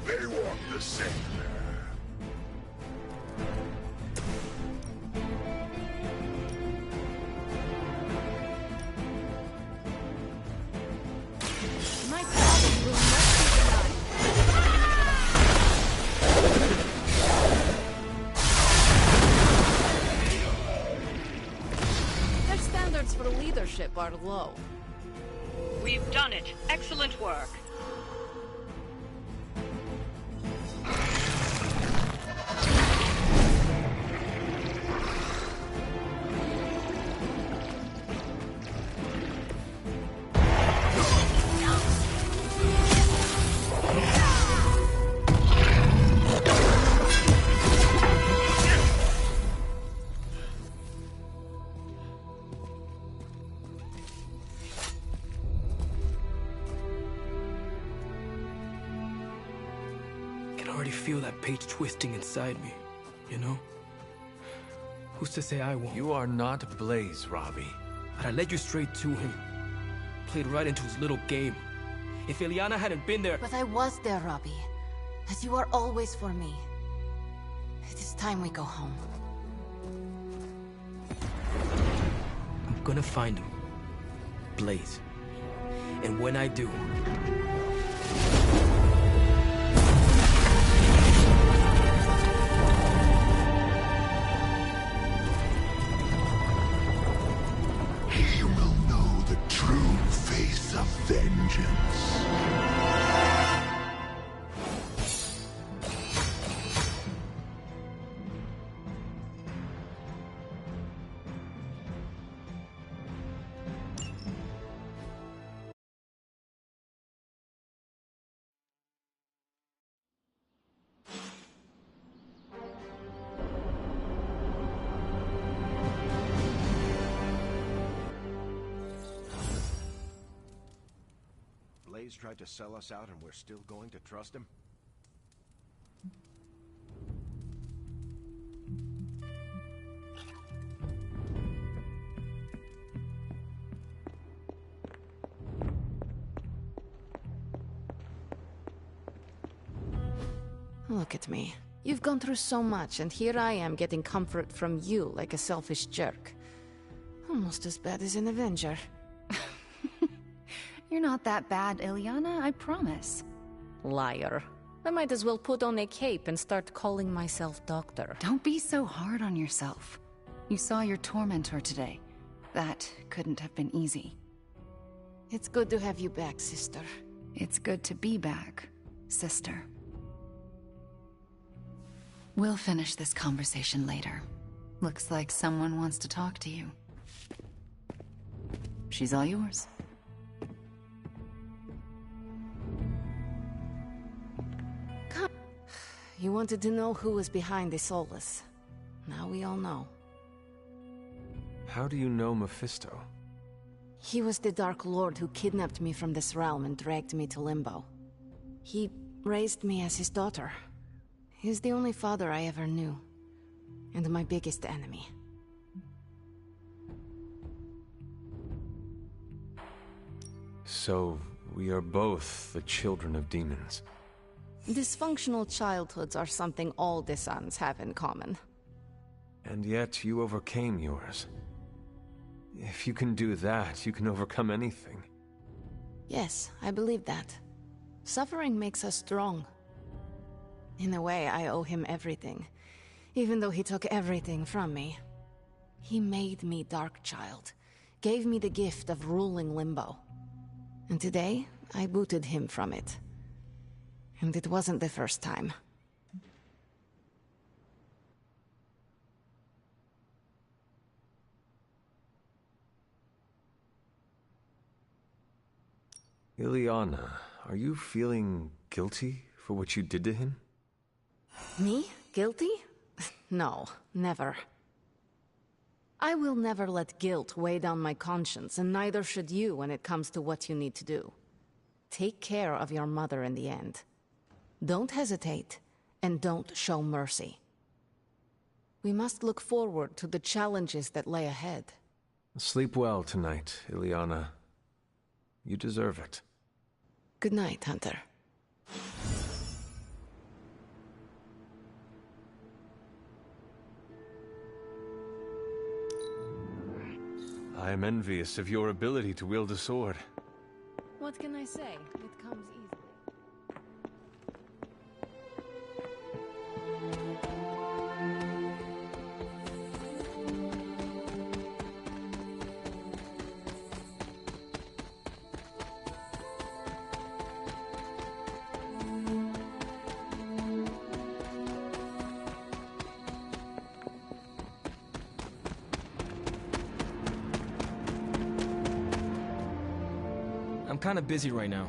They want the same. My father will not be denied. Their standards for leadership are low. We've done it. Excellent work. I can already feel that page twisting inside me, you know? Who's to say I won't? You are not Blaze, Robbie. But I led you straight to him. Played right into his little game. If Ilyana hadn't been there... But I was there, Robbie. As you are always for me. It is time we go home. I'm gonna find him. Blaze. And when I do... You will know the true face of vengeance. Blaze tried to sell us out and we're still going to trust him? Look at me. You've gone through so much, and here I am getting comfort from you like a selfish jerk. Almost as bad as an Avenger. You're not that bad, Ilyana, I promise. Liar. I might as well put on a cape and start calling myself Doctor. Don't be so hard on yourself. You saw your tormentor today. That couldn't have been easy. It's good to have you back, sister. It's good to be back, sister. We'll finish this conversation later. Looks like someone wants to talk to you. She's all yours. Come. You wanted to know who was behind the Solus. Now we all know. How do you know Mephisto? He was the Dark Lord who kidnapped me from this realm and dragged me to Limbo. He raised me as his daughter. He's the only father I ever knew. And my biggest enemy. So, we are both the children of demons. Dysfunctional childhoods are something all the sons have in common. And yet, you overcame yours. If you can do that, you can overcome anything. Yes, I believe that. Suffering makes us strong. In a way, I owe him everything. Even though he took everything from me. He made me Darkchild. Gave me the gift of ruling Limbo. And today, I booted him from it. And it wasn't the first time. Ilyana, are you feeling guilty for what you did to him? Me? Guilty? No, never. I will never let guilt weigh down my conscience, and neither should you when it comes to what you need to do. Take care of your mother in the end. Don't hesitate, and don't show mercy. We must look forward to the challenges that lay ahead. Sleep well tonight, Ilyana. You deserve it. Good night, Hunter. I am envious of your ability to wield a sword. What can I say? It comes easily. I'm kinda busy right now.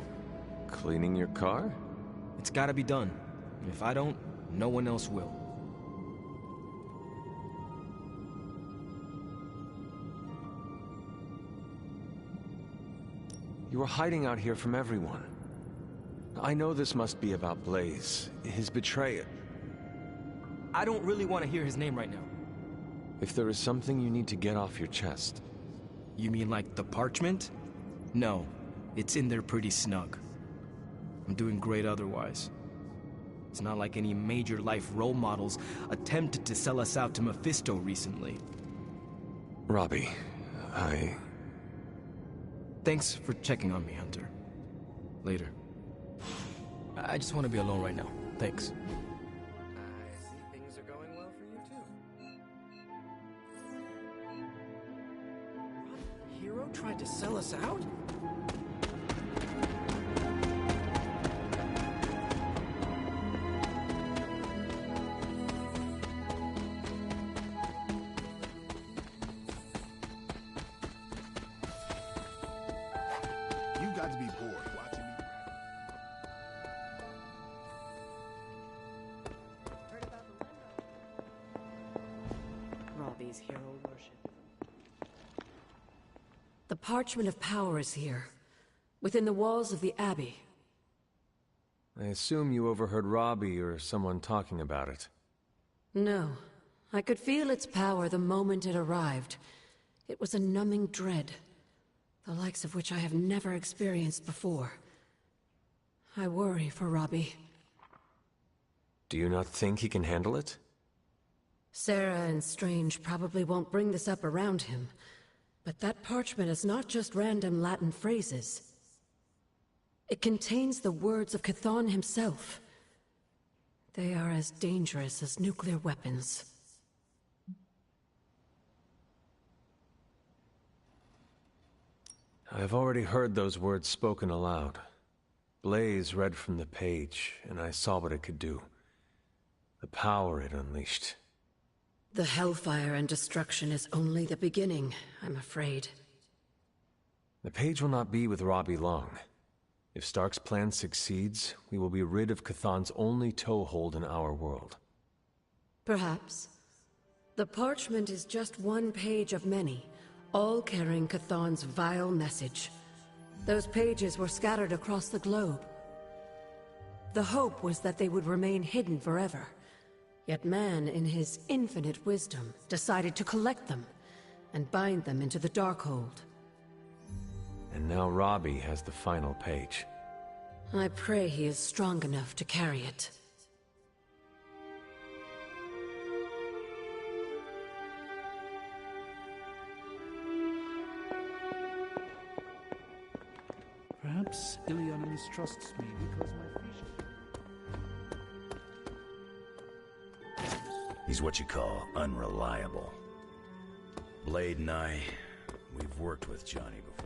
Cleaning your car? It's gotta be done. If I don't, no one else will. You are hiding out here from everyone. I know this must be about Blaze, his betrayal. I don't really want to hear his name right now. If there is something you need to get off your chest. You mean like the parchment? No, it's in there pretty snug. I'm doing great otherwise. It's not like any major life role models attempted to sell us out to Mephisto recently. Robbie, Thanks for checking on me, Hunter. Later. I just want to be alone right now. Thanks. I see things are going well for you too. Hero tried to sell us out? You got to be bored watching me. Robbie's hero worship. The Parchment of Power is here, within the walls of the Abbey. I assume you overheard Robbie or someone talking about it. No, I could feel its power the moment it arrived. It was a numbing dread, the likes of which I have never experienced before. I worry for Robbie. Do you not think he can handle it? Sarah and Strange probably won't bring this up around him, but that parchment is not just random Latin phrases. It contains the words of Chthon himself. They are as dangerous as nuclear weapons. I have already heard those words spoken aloud. Blaze read from the page, and I saw what it could do. The power it unleashed. The hellfire and destruction is only the beginning, I'm afraid. The page will not be with Robbie long. If Stark's plan succeeds, we will be rid of Chthon's only toehold in our world. Perhaps. The parchment is just one page of many, all carrying Chthon's vile message. Those pages were scattered across the globe. The hope was that they would remain hidden forever. Yet man, in his infinite wisdom, decided to collect them and bind them into the Darkhold. And now Robbie has the final page. I pray he is strong enough to carry it. Perhaps Iliana mistrusts me because my vision... He's what you call unreliable. Blade and I, we've worked with Johnny before.